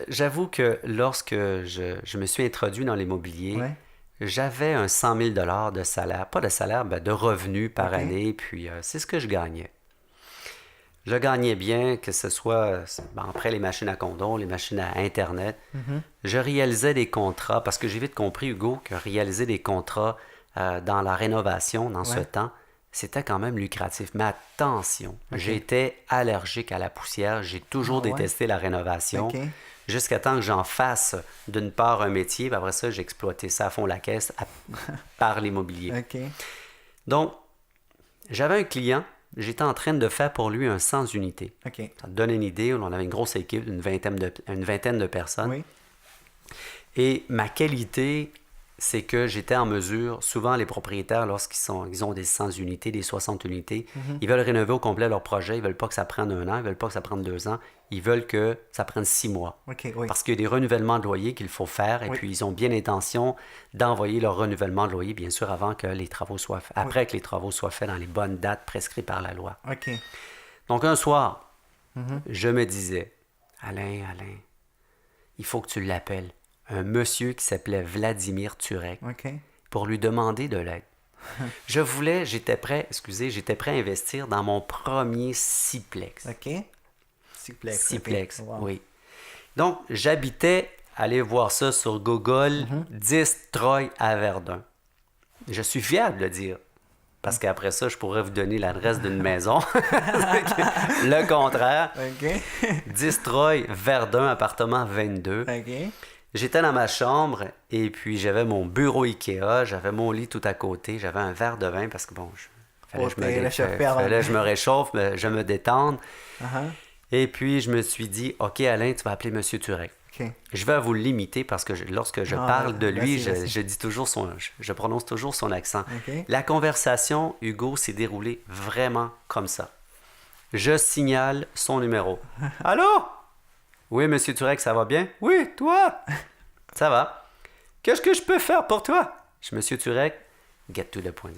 B: J'avoue que lorsque je me suis introduit dans l'immobilier,
A: Ouais.
B: j'avais un 100 000 de salaire, pas de salaire, ben de revenus par
A: Ok.
B: année, puis c'est ce que je gagnais. Je gagnais bien, que ce soit après les machines à condom, les machines à Internet. Je réalisais des contrats, parce que j'ai vite compris, Hugo, que réaliser des contrats dans la rénovation, dans ce
A: Ouais.
B: temps, c'était quand même lucratif. Mais attention,
A: Ok.
B: j'étais allergique à la poussière, j'ai toujours
A: Ah ouais?
B: détesté la rénovation.
A: Ok.
B: Jusqu'à temps que j'en fasse d'une part un métier, puis après ça, j'ai exploité ça à fond la caisse par l'immobilier.
A: OK.
B: Donc, j'avais un client, j'étais en train de faire pour lui un 100 unités.
A: OK.
B: Ça te donne une idée, on avait une grosse équipe, une vingtaine de personnes.
A: Oui.
B: Et ma qualité, c'est que j'étais en mesure, souvent les propriétaires, ils ont des 100 unités, des 60 unités, ils veulent rénover au complet leur projet, ils veulent pas que ça prenne 1 an, ils veulent pas que ça prenne 2 ans, ils veulent que ça prenne 6 mois.
A: OK, oui.
B: Parce qu'il y a des renouvellements de loyer qu'il faut faire, et
A: Oui.
B: puis ils ont bien l'intention d'envoyer leur renouvellement de loyer, bien sûr, avant que les travaux soient faits, après que les travaux soient faits dans les bonnes dates prescrites par la loi.
A: OK.
B: Donc un soir, je me disais, Alain, il faut que tu l'appelles. Un monsieur qui s'appelait Vladimir Turek,
A: OK.
B: pour lui demander de l'aide. J'étais prêt à investir dans mon premier sixplex.
A: OK. Sixplex.
B: Sixplex,
A: OK. Wow.
B: oui. Donc, j'habitais, allez voir ça sur Google, 10 Troy à Verdun. Je suis fier de le dire. Parce qu'après ça, je pourrais vous donner l'adresse d'une maison. Le contraire.
A: OK.
B: 10 Troy, Verdun, appartement 22.
A: OK.
B: J'étais dans ma chambre et puis j'avais mon bureau Ikea, j'avais mon lit tout à côté, j'avais un verre de vin parce que bon, fallait que je me réchauffe, je me détende.
A: Uh-huh.
B: Et puis je me suis dit, OK Alain, tu vas appeler Monsieur Turek.
A: OK.
B: Je vais vous l'imiter parce que lorsque je parle de lui,
A: vas-y.
B: je dis toujours je prononce toujours son accent.
A: OK.
B: La conversation, Hugo, s'est déroulée vraiment comme ça. Je signale son numéro. Allô? Oui, Monsieur Turek, ça va bien? Oui, toi? Ça va. Qu'est-ce que je peux faire pour toi? Je dis, Monsieur Turek, get to the point.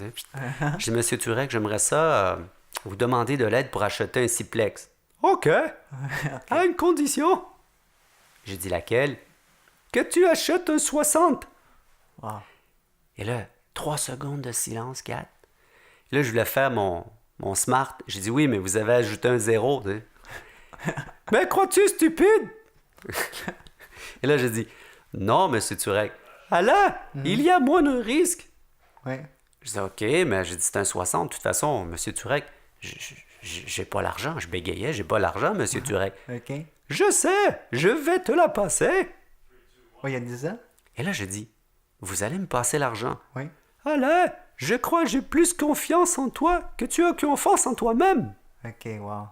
B: Je dis, Monsieur Turek, j'aimerais ça vous demander de l'aide pour acheter un siplex. OK. À une condition. J'ai dit laquelle? Que tu achètes un 60.
A: Wow.
B: Et là, 3 secondes de silence, 4. Là, je voulais faire mon smart. J'ai dit oui, mais vous avez ajouté un 0. Tu sais. Mais crois-tu stupide? Et là, j'ai dit non, monsieur Turek. Alors, il y a moins de risque.
A: Oui.
B: Je dis OK, mais j'ai dit c'est un 60. De toute façon, monsieur Turek, j'ai pas l'argent. Je bégayais, j'ai pas l'argent, monsieur Turek.
A: OK.
B: Je sais, je vais te la passer.
A: Oui, il y a 10 ans?
B: Et là, j'ai dit vous allez me passer l'argent.
A: Oui.
B: Allez, je crois que j'ai plus confiance en toi que tu as confiance en toi-même.
A: OK, wow.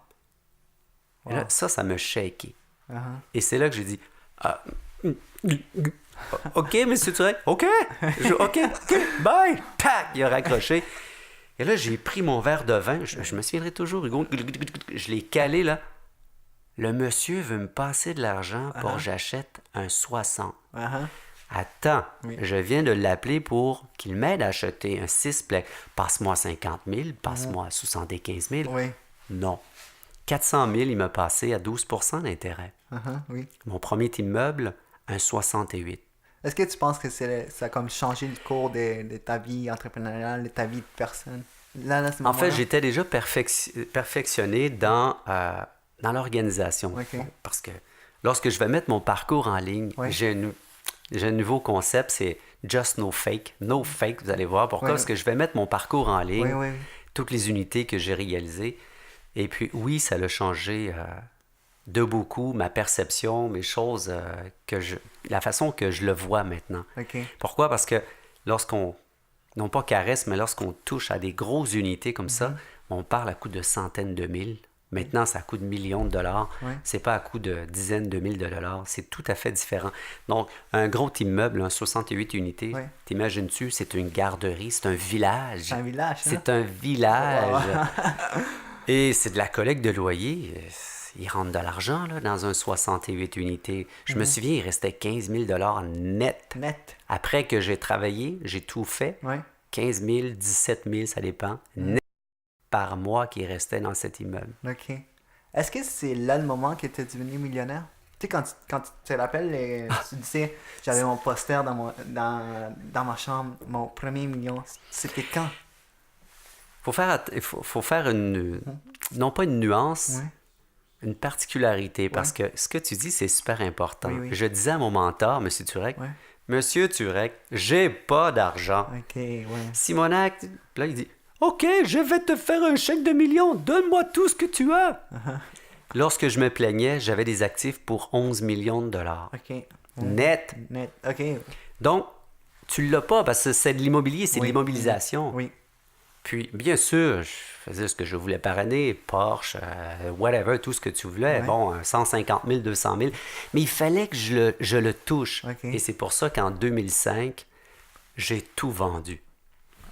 B: Et là, ça me shaké.
A: Uh-huh.
B: Et c'est là que j'ai dit OK, monsieur Turek, OK. OK, bye. Tac, il a raccroché. Et là, j'ai pris mon verre de vin. Je me souviendrai toujours, Hugo. Je l'ai calé, là. Le monsieur veut me passer de l'argent pour que j'achète un 60.
A: Uh-huh.
B: Attends,
A: Oui.
B: je viens de l'appeler pour qu'il m'aide à acheter un 6-plex. Passe-moi 50 000, passe-moi 75 000.
A: Oui.
B: Non. 400 000, il m'a passé à 12 d'intérêt.
A: Uh-huh. Oui.
B: Mon premier immeuble, un 68.
A: Est-ce que tu penses que ça a comme changé le cours de ta vie entrepreneuriale, de ta vie de personne? Là,
B: En fait, j'étais déjà perfectionné dans l'organisation.
A: OK.
B: Parce que lorsque je vais mettre mon parcours en ligne,
A: Oui.
B: j'ai un nouveau concept, c'est Just No Fake. No Fake, vous allez voir. Pourquoi?
A: Oui.
B: Parce que je vais mettre mon parcours en ligne,
A: Oui.
B: toutes les unités que j'ai réalisées. Et puis, oui, ça a changé de beaucoup ma perception, mes choses, la façon que je le vois maintenant.
A: OK.
B: Pourquoi? Parce que lorsqu'on, non pas caresse, mais lorsqu'on touche à des grosses unités comme ça, on parle à coût de centaines de mille. Maintenant, ça coûte millions de dollars.
A: Ouais.
B: C'est pas à coût de dizaines de mille de dollars. C'est tout à fait différent. Donc, un gros immeuble, un 68 unités,
A: Ouais.
B: t'imagines-tu, c'est une garderie, c'est un village.
A: C'est un village, hein?
B: C'est un village.
A: Wow.
B: Et c'est de la collecte de loyer. Ils rentrent de l'argent là, dans un 68 unités. Je me souviens, il restait 15 000 net.
A: Net.
B: Après que j'ai travaillé, j'ai tout fait.
A: Oui.
B: 15 000, 17 000, ça dépend. Net par mois qui restait dans cet immeuble.
A: OK. Est-ce que c'est là le moment que tu es devenu millionnaire? Tu sais, quand tu te rappelles, tu disais, j'avais mon poster dans ma chambre, mon premier million. C'était quand?
B: Il faut faire non pas une nuance,
A: Oui.
B: une particularité, parce que ce que tu dis, c'est super important.
A: Oui.
B: Je disais à mon mentor, M. Turek,
A: Ouais.
B: Monsieur Turek, j'ai pas d'argent.
A: OK, ouais.
B: Simonac, là, il dit, OK, je vais te faire un chèque de millions, donne-moi tout ce que tu as. Lorsque je me plaignais, j'avais des actifs pour 11 millions de dollars.
A: OK.
B: Net.
A: Net. OK.
B: Donc, tu l'as pas parce que c'est de l'immobilier, c'est de
A: Oui.
B: l'immobilisation.
A: Oui.
B: Puis, bien sûr, je faisais ce que je voulais par année, Porsche, whatever, tout ce que tu voulais.
A: Ouais.
B: Bon, 150 000, 200 000. Mais il fallait que je le touche.
A: OK.
B: Et c'est pour ça qu'en 2005, j'ai tout vendu.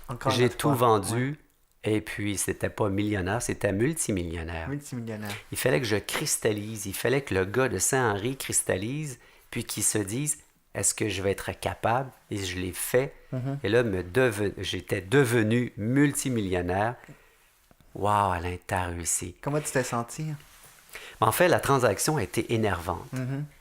A: Encore
B: J'ai
A: une
B: tout
A: fois.
B: vendu. Et puis, c'était pas millionnaire, c'était multimillionnaire.
A: Ouais. Multimillionnaire.
B: Il fallait que je cristallise. Il fallait que le gars de Saint-Henri cristallise, puis qu'il se dise, est-ce que je vais être capable? Et je l'ai fait. Et là, j'étais devenu multimillionnaire. Wow, Alain, t'as réussi.
A: Comment tu t'es senti?
B: En fait, la transaction a été énervante.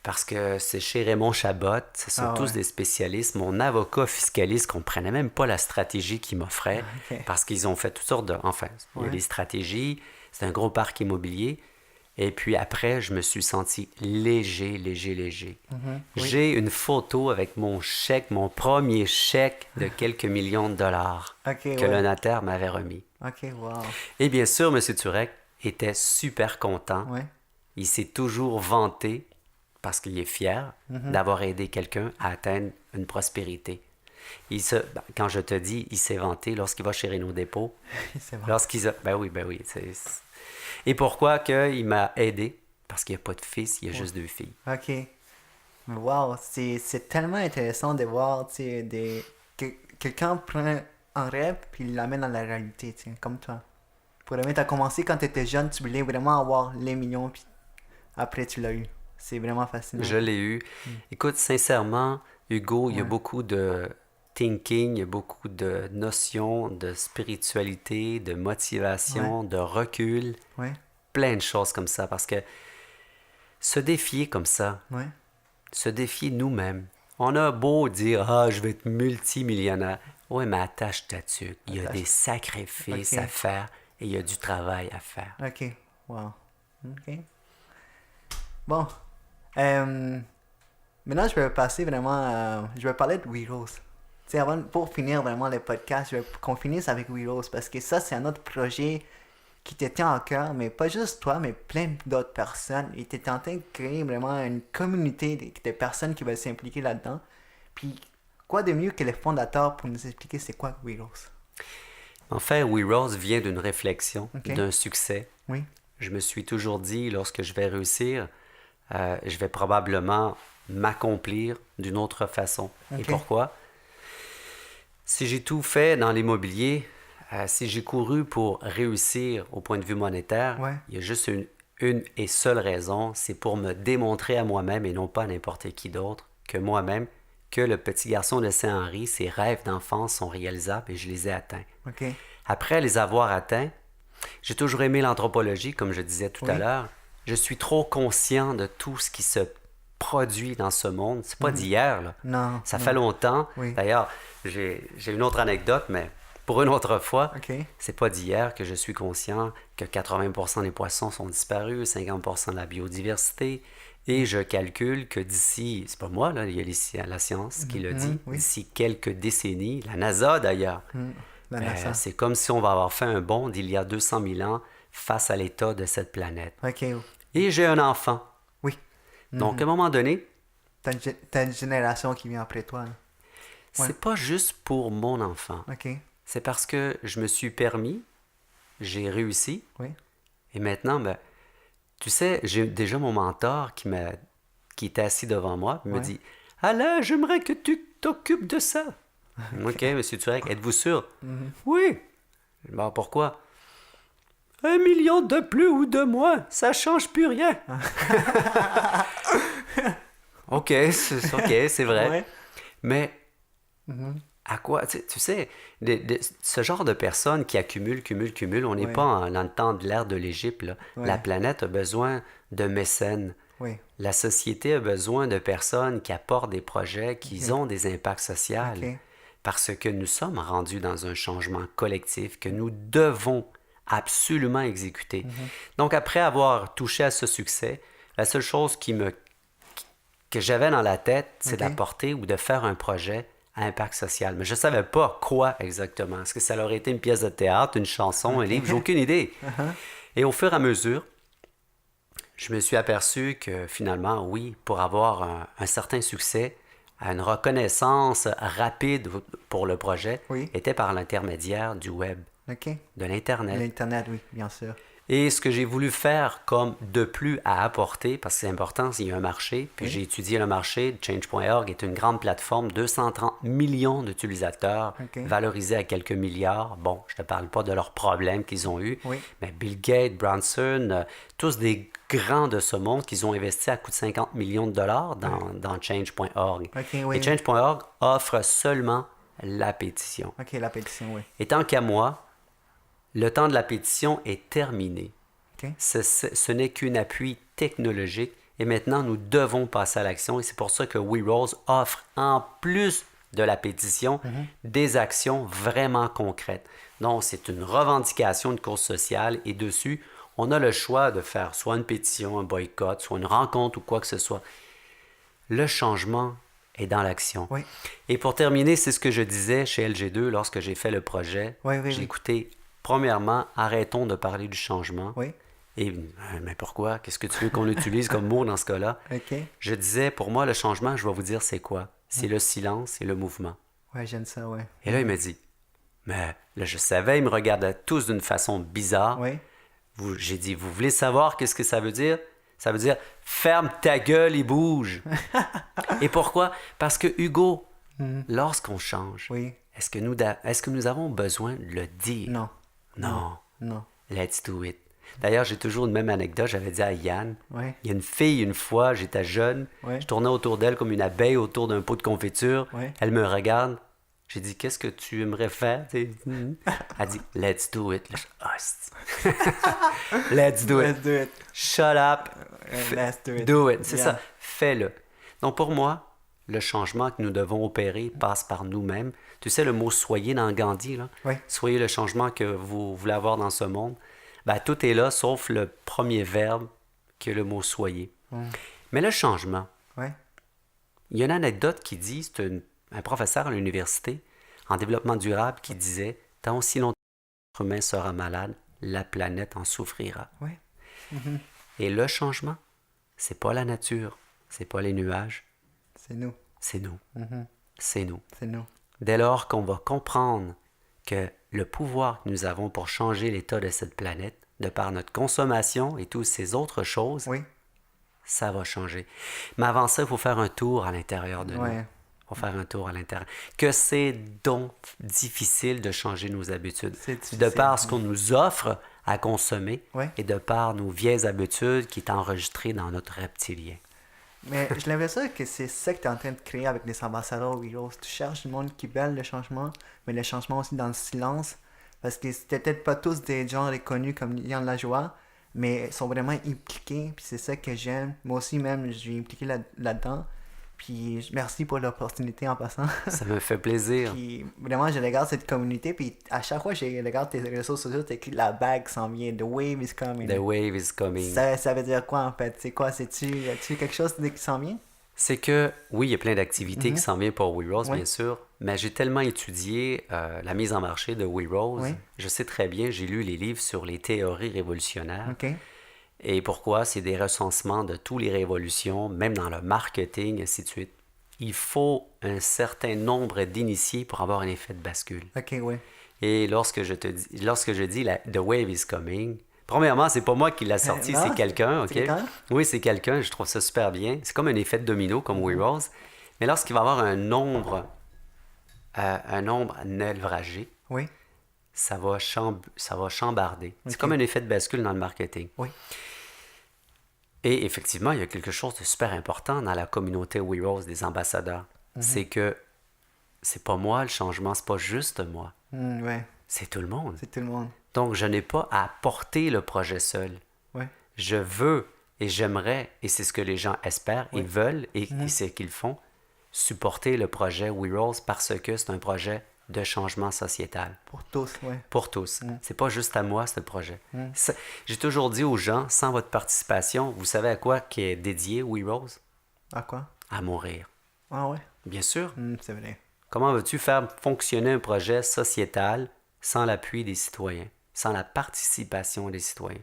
B: Parce que c'est chez Raymond Chabot, ce sont tous des spécialistes. Mon avocat fiscaliste ne comprenait même pas la stratégie qu'il m'offrait.
A: OK.
B: Parce qu'ils ont fait toutes sortes de... Enfin, il y a des stratégies. C'est un gros parc immobilier. Et puis après, je me suis senti léger.
A: Oui.
B: J'ai une photo avec mon chèque, mon premier chèque de quelques millions de dollars
A: OK,
B: que le notaire m'avait remis.
A: OK, wow.
B: Et bien sûr, M. Turek était super content.
A: Ouais.
B: Il s'est toujours vanté, parce qu'il est fier, d'avoir aidé quelqu'un à atteindre une prospérité. Quand je te dis, il s'est vanté lorsqu'il va chez Renault Dépôt.
A: C'est bon.
B: Lorsqu'il a... Ben oui. Et pourquoi qu'il m'a aidé? Parce qu'il n'y a pas de fils, il y a juste 2 filles.
A: OK. Mais wow, c'est tellement intéressant de voir, tu sais, que quelqu'un prend un rêve puis il l'amène dans la réalité, tu sais, comme toi. Pour tu as commencé quand tu étais jeune, tu voulais vraiment avoir les millions, puis après tu l'as eu. C'est vraiment fascinant.
B: Je l'ai eu. Écoute, sincèrement, Hugo, il y a beaucoup de thinking, il y a beaucoup de notions de spiritualité, de motivation, de recul,
A: Ouais.
B: plein de choses comme ça. Parce que se défier comme ça,
A: Ouais.
B: se défier nous-mêmes. On a beau dire, ah, je vais être multimillionnaire. Oui, mais attache ta tuque. Il y a des sacrifices
A: Ok.
B: à faire et il y a du travail à faire.
A: Ok. Wow. Ok. Bon. Euh, Maintenant, je vais passer vraiment je vais parler de We Rose. Tu sais, pour finir vraiment le podcast, je veux qu'on finisse avec We Rose parce que ça, c'est un autre projet qui te tient à cœur, mais pas juste toi, mais plein d'autres personnes. Et tu es en train de créer vraiment une communauté de personnes qui veulent s'impliquer là-dedans. Puis, quoi de mieux que les fondateurs pour nous expliquer c'est quoi We Rose?
B: En fait, We Rose vient d'une réflexion,
A: Ok.
B: d'un succès.
A: Oui.
B: Je me suis toujours dit, lorsque je vais réussir, je vais probablement m'accomplir d'une autre façon.
A: Ok.
B: Et pourquoi? Si j'ai tout fait dans l'immobilier, si j'ai couru pour réussir au point de vue monétaire,
A: Ouais.
B: il y a juste une et seule raison, c'est pour me démontrer à moi-même et non pas à n'importe qui d'autre que moi-même que le petit garçon de Saint-Henri, ses rêves d'enfance sont réalisables et je les ai atteints.
A: Ok.
B: Après les avoir atteints, j'ai toujours aimé l'anthropologie, comme je disais tout à
A: Oui.
B: l'heure. Je suis trop conscient de tout ce qui se produit dans ce monde. C'est pas d'hier, là.
A: Non.
B: Ça
A: non.
B: fait longtemps.
A: Oui.
B: D'ailleurs, j'ai une autre anecdote, mais pour une autre fois,
A: Ok.
B: c'est pas d'hier que je suis conscient que 80% des poissons sont disparus, 50% de la biodiversité, et je calcule que d'ici, c'est pas moi, là, il y a la science qui le dit,
A: oui.
B: d'ici quelques décennies, la NASA d'ailleurs,
A: La NASA.
B: c'est comme si on va avoir fait un bond d'il y a 200 000 ans face à l'état de cette planète.
A: Ok.
B: Et j'ai un enfant.
A: Oui.
B: Donc, à un moment donné,
A: T'as une génération qui vient après toi. Là.
B: c'est pas juste pour mon enfant.
A: Ok.
B: C'est parce que je me suis permis, j'ai réussi,
A: Oui.
B: et maintenant, ben, tu sais, j'ai déjà mon mentor qui était assis devant moi, il me
A: Ouais.
B: dit « Alain, j'aimerais que tu t'occupes de ça. » Ok, monsieur Turek, êtes-vous sûr? Oui. Bon, pourquoi? 1 million de plus ou de moins, ça change plus rien. Ok, c'est vrai.
A: Ouais.
B: Mais à quoi? Tu sais, ce genre de personnes qui cumulent, on n'est
A: Ouais.
B: pas dans le temps de l'ère de l'Égypte, là.
A: Ouais.
B: La planète a besoin de mécènes.
A: Oui.
B: La société a besoin de personnes qui apportent des projets, qui ont des impacts sociaux.
A: Ok.
B: Parce que nous sommes rendus dans un changement collectif que nous devons absolument exécuter. Donc, après avoir touché à ce succès, la seule chose que j'avais dans la tête, c'est
A: Ok.
B: d'apporter ou de faire un projet à impact social. Mais je ne savais pas quoi exactement. Est-ce que ça aurait été une pièce de théâtre, une chanson, un livre? J'ai aucune idée. Et au fur et à mesure, je me suis aperçu que finalement, oui, pour avoir un certain succès, une reconnaissance rapide pour le projet
A: Oui.
B: était par l'intermédiaire du web,
A: Ok.
B: de l'Internet.
A: L'Internet, oui, bien sûr.
B: Et ce que j'ai voulu faire comme de plus à apporter, parce que c'est important, il y a un marché, puis
A: Oui.
B: j'ai étudié le marché, Change.org est une grande plateforme, 230 millions d'utilisateurs,
A: Ok.
B: valorisés à quelques milliards. Bon, je ne te parle pas de leurs problèmes qu'ils ont eus,
A: Oui.
B: mais Bill Gates, Branson, tous des grands de ce monde qu'ils ont investi à coût de 50 millions de dollars dans Change.org.
A: Ok, oui.
B: Et Change.org offre seulement la pétition.
A: Ok, la pétition, oui.
B: Et tant qu'à moi, le temps de la pétition est terminé.
A: Ok.
B: Ce n'est qu'un appui technologique et maintenant nous devons passer à l'action et c'est pour ça que We Rose offre en plus de la pétition des actions vraiment concrètes. Donc c'est une revendication de cause sociale et dessus on a le choix de faire soit une pétition, un boycott, soit une rencontre ou quoi que ce soit. Le changement est dans l'action.
A: Oui.
B: Et pour terminer, c'est ce que je disais chez LG2 lorsque j'ai fait le projet.
A: Oui, oui,
B: J'ai
A: oui.
B: écouté, premièrement, arrêtons de parler du changement.
A: Oui.
B: Et, mais pourquoi? Qu'est-ce que tu veux qu'on utilise comme mot dans ce cas-là?
A: Ok.
B: Je disais, pour moi, le changement, je vais vous dire c'est quoi? C'est le silence et le mouvement.
A: Ouais, j'aime ça, ouais.
B: Et là, il m'a dit, mais là, je savais, ils me regardaient tous d'une façon bizarre.
A: Oui.
B: J'ai dit, vous voulez savoir qu'est-ce que ça veut dire? Ça veut dire, ferme ta gueule et bouge. Et pourquoi? Parce que Hugo, lorsqu'on change,
A: Oui.
B: est-ce que nous avons besoin de le dire?
A: Non.
B: Non.
A: Non.
B: Let's do it. D'ailleurs, j'ai toujours une même anecdote. J'avais dit à Yann,
A: Ouais.
B: il y a une fille, une fois, j'étais jeune,
A: Ouais.
B: je tournais autour d'elle comme une abeille autour d'un pot de confiture.
A: Ouais.
B: Elle me regarde, J'ai dit, qu'est-ce que tu aimerais faire? Elle dit, let's do it. Là, let's do it.
A: Let's do it.
B: Shut up.
A: Let's do it.
B: Do it. C'est
A: Yeah.
B: ça. Fais-le. Donc, pour moi, le changement que nous devons opérer passe par nous-mêmes. Tu sais, le mot soyez dans Gandhi, là.
A: Oui.
B: Soyez le changement que vous voulez avoir dans ce monde. Ben, tout est là, sauf le premier verbe qui est le mot soyez. Mais le changement,
A: Oui.
B: il y a une anecdote qui dit, c'est un professeur à l'université en développement durable qui disait, tant aussi longtemps que l'être humain sera malade, la planète en souffrira.
A: Oui.
B: Et le changement, c'est pas la nature, c'est pas les nuages,
A: C'est nous.
B: c'est nous. C'est nous.
A: C'est nous.
B: Dès lors qu'on va comprendre que le pouvoir que nous avons pour changer l'état de cette planète, de par notre consommation et toutes ces autres choses,
A: Oui.
B: ça va changer. Mais avant ça, il faut faire un tour à l'intérieur de nous.
A: Ouais.
B: Il faut faire un tour à l'intérieur. Que c'est donc difficile de changer nos habitudes.
A: C'est difficile,
B: De par ce qu'on nous offre à consommer
A: Ouais.
B: et de par nos vieilles habitudes qui est enregistrées dans notre reptilien.
A: Mais j'ai l'impression que c'est ça que tu es en train de créer avec les ambassadeurs Heroes. Tu cherches du monde qui veulent le changement, mais le changement aussi dans le silence. Parce que c'était peut-être pas tous des gens reconnus comme Yann Lajoie, mais ils sont vraiment impliqués. Puis c'est ça que j'aime. Moi aussi, même, je suis impliqué là-dedans. Puis merci pour l'opportunité en passant.
B: Ça me fait plaisir.
A: Puis vraiment, je regarde cette communauté. Puis à chaque fois que je regarde tes réseaux sociaux, c'est écrit la bague s'en vient. The wave is coming.
B: The wave is coming.
A: Ça veut dire quoi en fait? C'est quoi? C'est-tu quelque chose qui s'en vient?
B: C'est que, oui, il y a plein d'activités qui s'en viennent pour We Rose,
A: Oui.
B: bien sûr, mais j'ai tellement étudié la mise en marché de We Rose.
A: Oui.
B: Je sais très bien, j'ai lu les livres sur les théories révolutionnaires.
A: OK.
B: Et pourquoi? C'est des recensements de toutes les révolutions, même dans le marketing, ainsi de suite. Il faut un certain nombre d'initiés pour avoir un effet de bascule.
A: OK, oui.
B: Et lorsque je dis The Wave is coming, premièrement, c'est pas moi qui l'ai sorti,
A: non,
B: c'est quelqu'un, OK?
A: c'est quelqu'un?
B: Oui, c'est quelqu'un, je trouve ça super bien. C'est comme un effet de domino, comme We Rose. Mais lorsqu'il va y avoir un nombre névralgique,
A: Oui.
B: ça va chambarder. C'est
A: OK.
B: comme un effet de bascule dans le marketing.
A: Oui.
B: Et effectivement, il y a quelque chose de super important dans la communauté We Rose des ambassadeurs. C'est que c'est pas moi le changement, c'est pas juste moi.
A: Ouais.
B: C'est tout le monde.
A: C'est tout le monde.
B: Donc, je n'ai pas à porter le projet seul.
A: Ouais.
B: Je veux et j'aimerais, et c'est ce que les gens espèrent et veulent, et c'est ce qu'ils font, supporter le projet We Rose parce que c'est un projet de changement sociétal.
A: Pour tous, ouais.
B: Pour tous. C'est pas juste à moi, ce projet. J'ai toujours dit aux gens, sans votre participation, vous savez à quoi qui est dédié We Rose?
A: À quoi?
B: À mourir.
A: Ah ouais?
B: Bien sûr.
A: C'est vrai.
B: Comment veux-tu faire fonctionner un projet sociétal sans l'appui des citoyens, sans la participation des citoyens?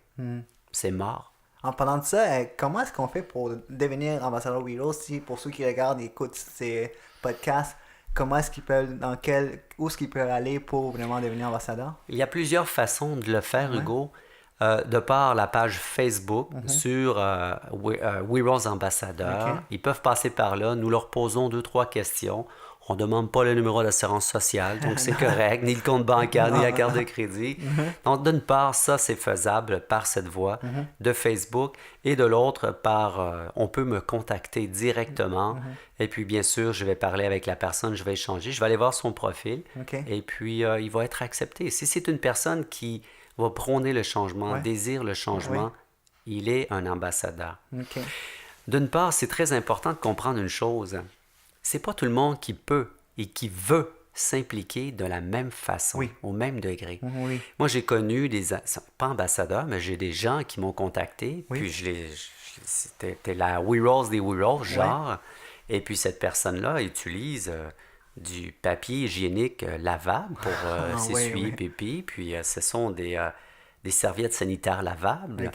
B: C'est mort.
A: En parlant de ça, comment est-ce qu'on fait pour devenir ambassadeur Heroes? Si pour ceux qui regardent et écoutent ces podcasts, comment est-ce qu'ils peuvent, où est-ce qu'ils peuvent aller pour vraiment devenir ambassadeur?
B: Il y a plusieurs façons de le faire, Hugo. De par la page Facebook sur We Rose Ambassadeur.
A: OK.
B: Ils peuvent passer par là. Nous leur posons 2-3 questions. On ne demande pas le numéro d'assurance sociale, donc c'est correct, ni le compte bancaire, ni la carte de crédit. Donc, d'une part, ça, c'est faisable par cette voie de Facebook, et de l'autre, on peut me contacter directement. Et puis, bien sûr, je vais parler avec la personne, je vais échanger, je vais aller voir son profil,
A: OK.
B: et puis il va être accepté. Si c'est une personne qui va prôner le changement, désire le changement, il est un ambassadeur.
A: OK.
B: D'une part, c'est très important de comprendre une chose. C'est pas tout le monde qui peut et qui veut s'impliquer de la même façon, au même degré.
A: Oui.
B: Moi, j'ai connu pas ambassadeurs, mais j'ai des gens qui m'ont contacté, puis c'était la We Rose des We Rose, genre, et puis cette personne-là utilise du papier hygiénique lavable pour s'essuyer pipi, puis ce sont des serviettes sanitaires lavables,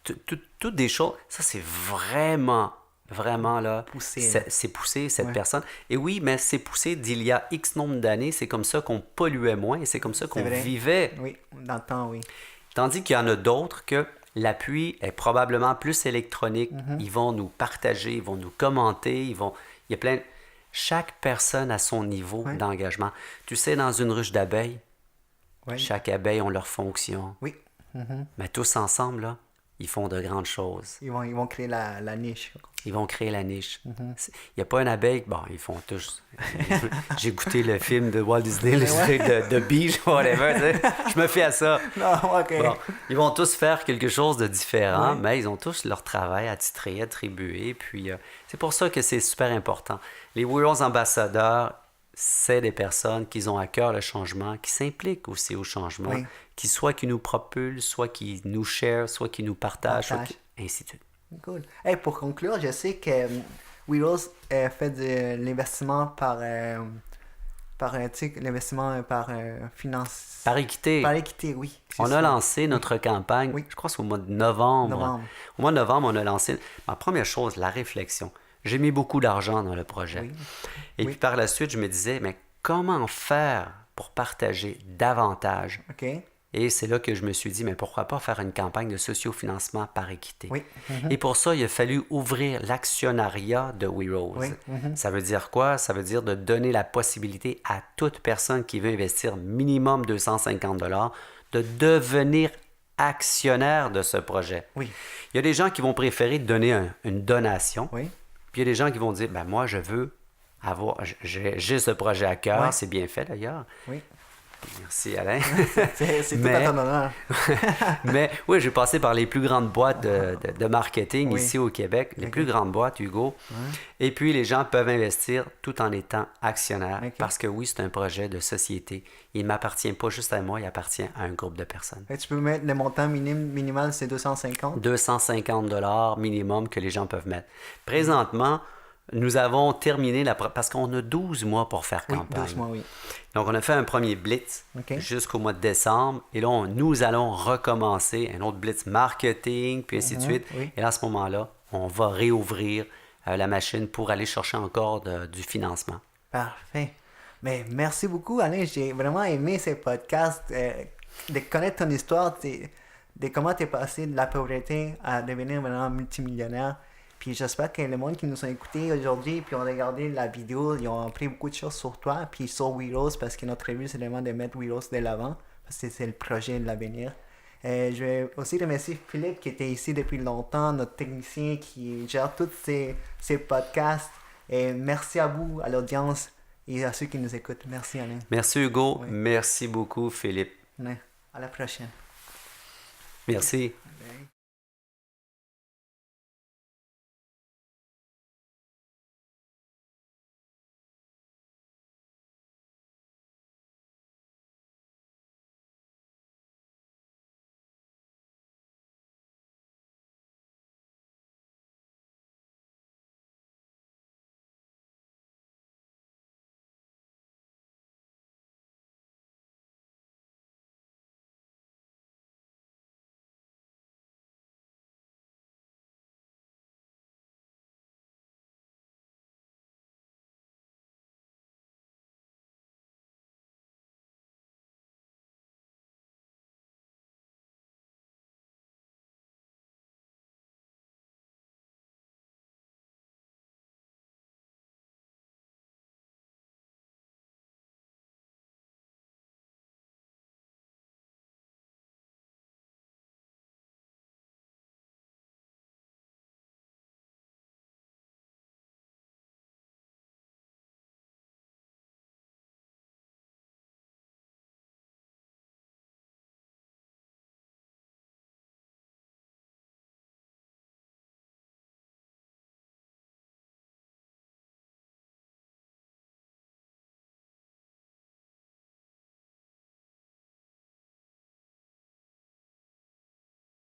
B: toutes des choses. Ça, c'est vraiment là,
A: poussé.
B: c'est poussé, cette personne. Et oui, mais c'est poussé d'il y a X nombre d'années. C'est comme ça qu'on polluait moins et c'est comme ça qu'on vivait.
A: Oui, dans le temps, oui.
B: Tandis qu'il y en a d'autres que l'appui est probablement plus électronique. Ils vont nous partager, ils vont nous commenter, il y a plein... Chaque personne a son niveau d'engagement. Tu sais, dans une ruche d'abeilles, chaque abeille a leur fonction.
A: Oui.
B: Mais tous ensemble, là, ils font de grandes choses.
A: Ils vont créer la niche.
B: Ils vont créer la niche. Il n'y a pas une abeille. Bon, ils font tous. J'ai écouté le film de Walt Disney, le truc de Beach, whatever. Tu sais. Je me fie à ça.
A: Non, OK.
B: Bon, ils vont tous faire quelque chose de différent, mais ils ont tous leur travail attitré, attribué. Puis c'est pour ça que c'est super important. Les We Rose ambassadeurs, c'est des personnes qui ont à cœur le changement, qui s'impliquent aussi au changement, qui soit qui nous propulsent, soit qui nous share, soit qui nous partagent, ainsi de suite.
A: Cool. Hey, pour conclure, je sais que We Rose fait de l'investissement par l'investissement par finance.
B: Par équité.
A: Par équité, oui.
B: On a lancé notre campagne, je crois que c'est au mois de novembre. Au mois de novembre, on a lancé ma première chose, la réflexion. J'ai mis beaucoup d'argent dans le projet. Et puis par la suite, je me disais, mais comment faire pour partager davantage?
A: OK.
B: Et c'est là que je me suis dit, mais pourquoi pas faire une campagne de sociofinancement par équité?
A: Oui.
B: Et pour ça, il a fallu ouvrir l'actionnariat de We Rose. Ça veut dire quoi? Ça veut dire de donner la possibilité à toute personne qui veut investir minimum 250 $ de devenir actionnaire de ce projet.
A: Oui.
B: Il y a des gens qui vont préférer donner une donation.
A: Oui.
B: Puis il y a des gens qui vont dire, ben moi, je veux avoir, j'ai ce projet à cœur, c'est bien fait d'ailleurs.
A: Oui.
B: Merci Alain.
A: C'est tout à ton honneur.
B: Mais oui, j'ai passé par les plus grandes boîtes de marketing ici au Québec, les plus grandes boîtes, Hugo. Et puis les gens peuvent investir tout en étant actionnaires parce que oui, c'est un projet de société. Il ne m'appartient pas juste à moi, il appartient à un groupe de personnes.
A: Et tu peux mettre le montant minimal, c'est 250?
B: 250 $ minimum que les gens peuvent mettre. Présentement, nous avons terminé parce qu'on a 12 mois pour faire campagne.
A: 12 mois, oui.
B: Donc, on a fait un premier blitz jusqu'au mois de décembre. Et là, nous allons recommencer un autre blitz marketing, puis ainsi de suite. Et là, à ce moment-là, on va réouvrir la machine pour aller chercher encore du financement.
A: Parfait. Mais merci beaucoup, Alain. J'ai vraiment aimé ces podcasts, de connaître ton histoire, de comment tu es passé de la pauvreté à devenir vraiment multimillionnaire. Puis j'espère que le monde qui nous a écoutés aujourd'hui, puis ont regardé la vidéo, ils ont appris beaucoup de choses sur toi, puis sur We Rose, parce que notre but, c'est vraiment de mettre We Rose de l'avant, parce que c'est le projet de l'avenir. Je vais aussi remercier Philippe, qui était ici depuis longtemps, notre technicien qui gère tous ces podcasts. Et merci à vous, à l'audience, et à ceux qui nous écoutent. Merci, Alain.
B: Merci, Hugo. Merci beaucoup, Philippe.
A: À la prochaine.
B: Merci.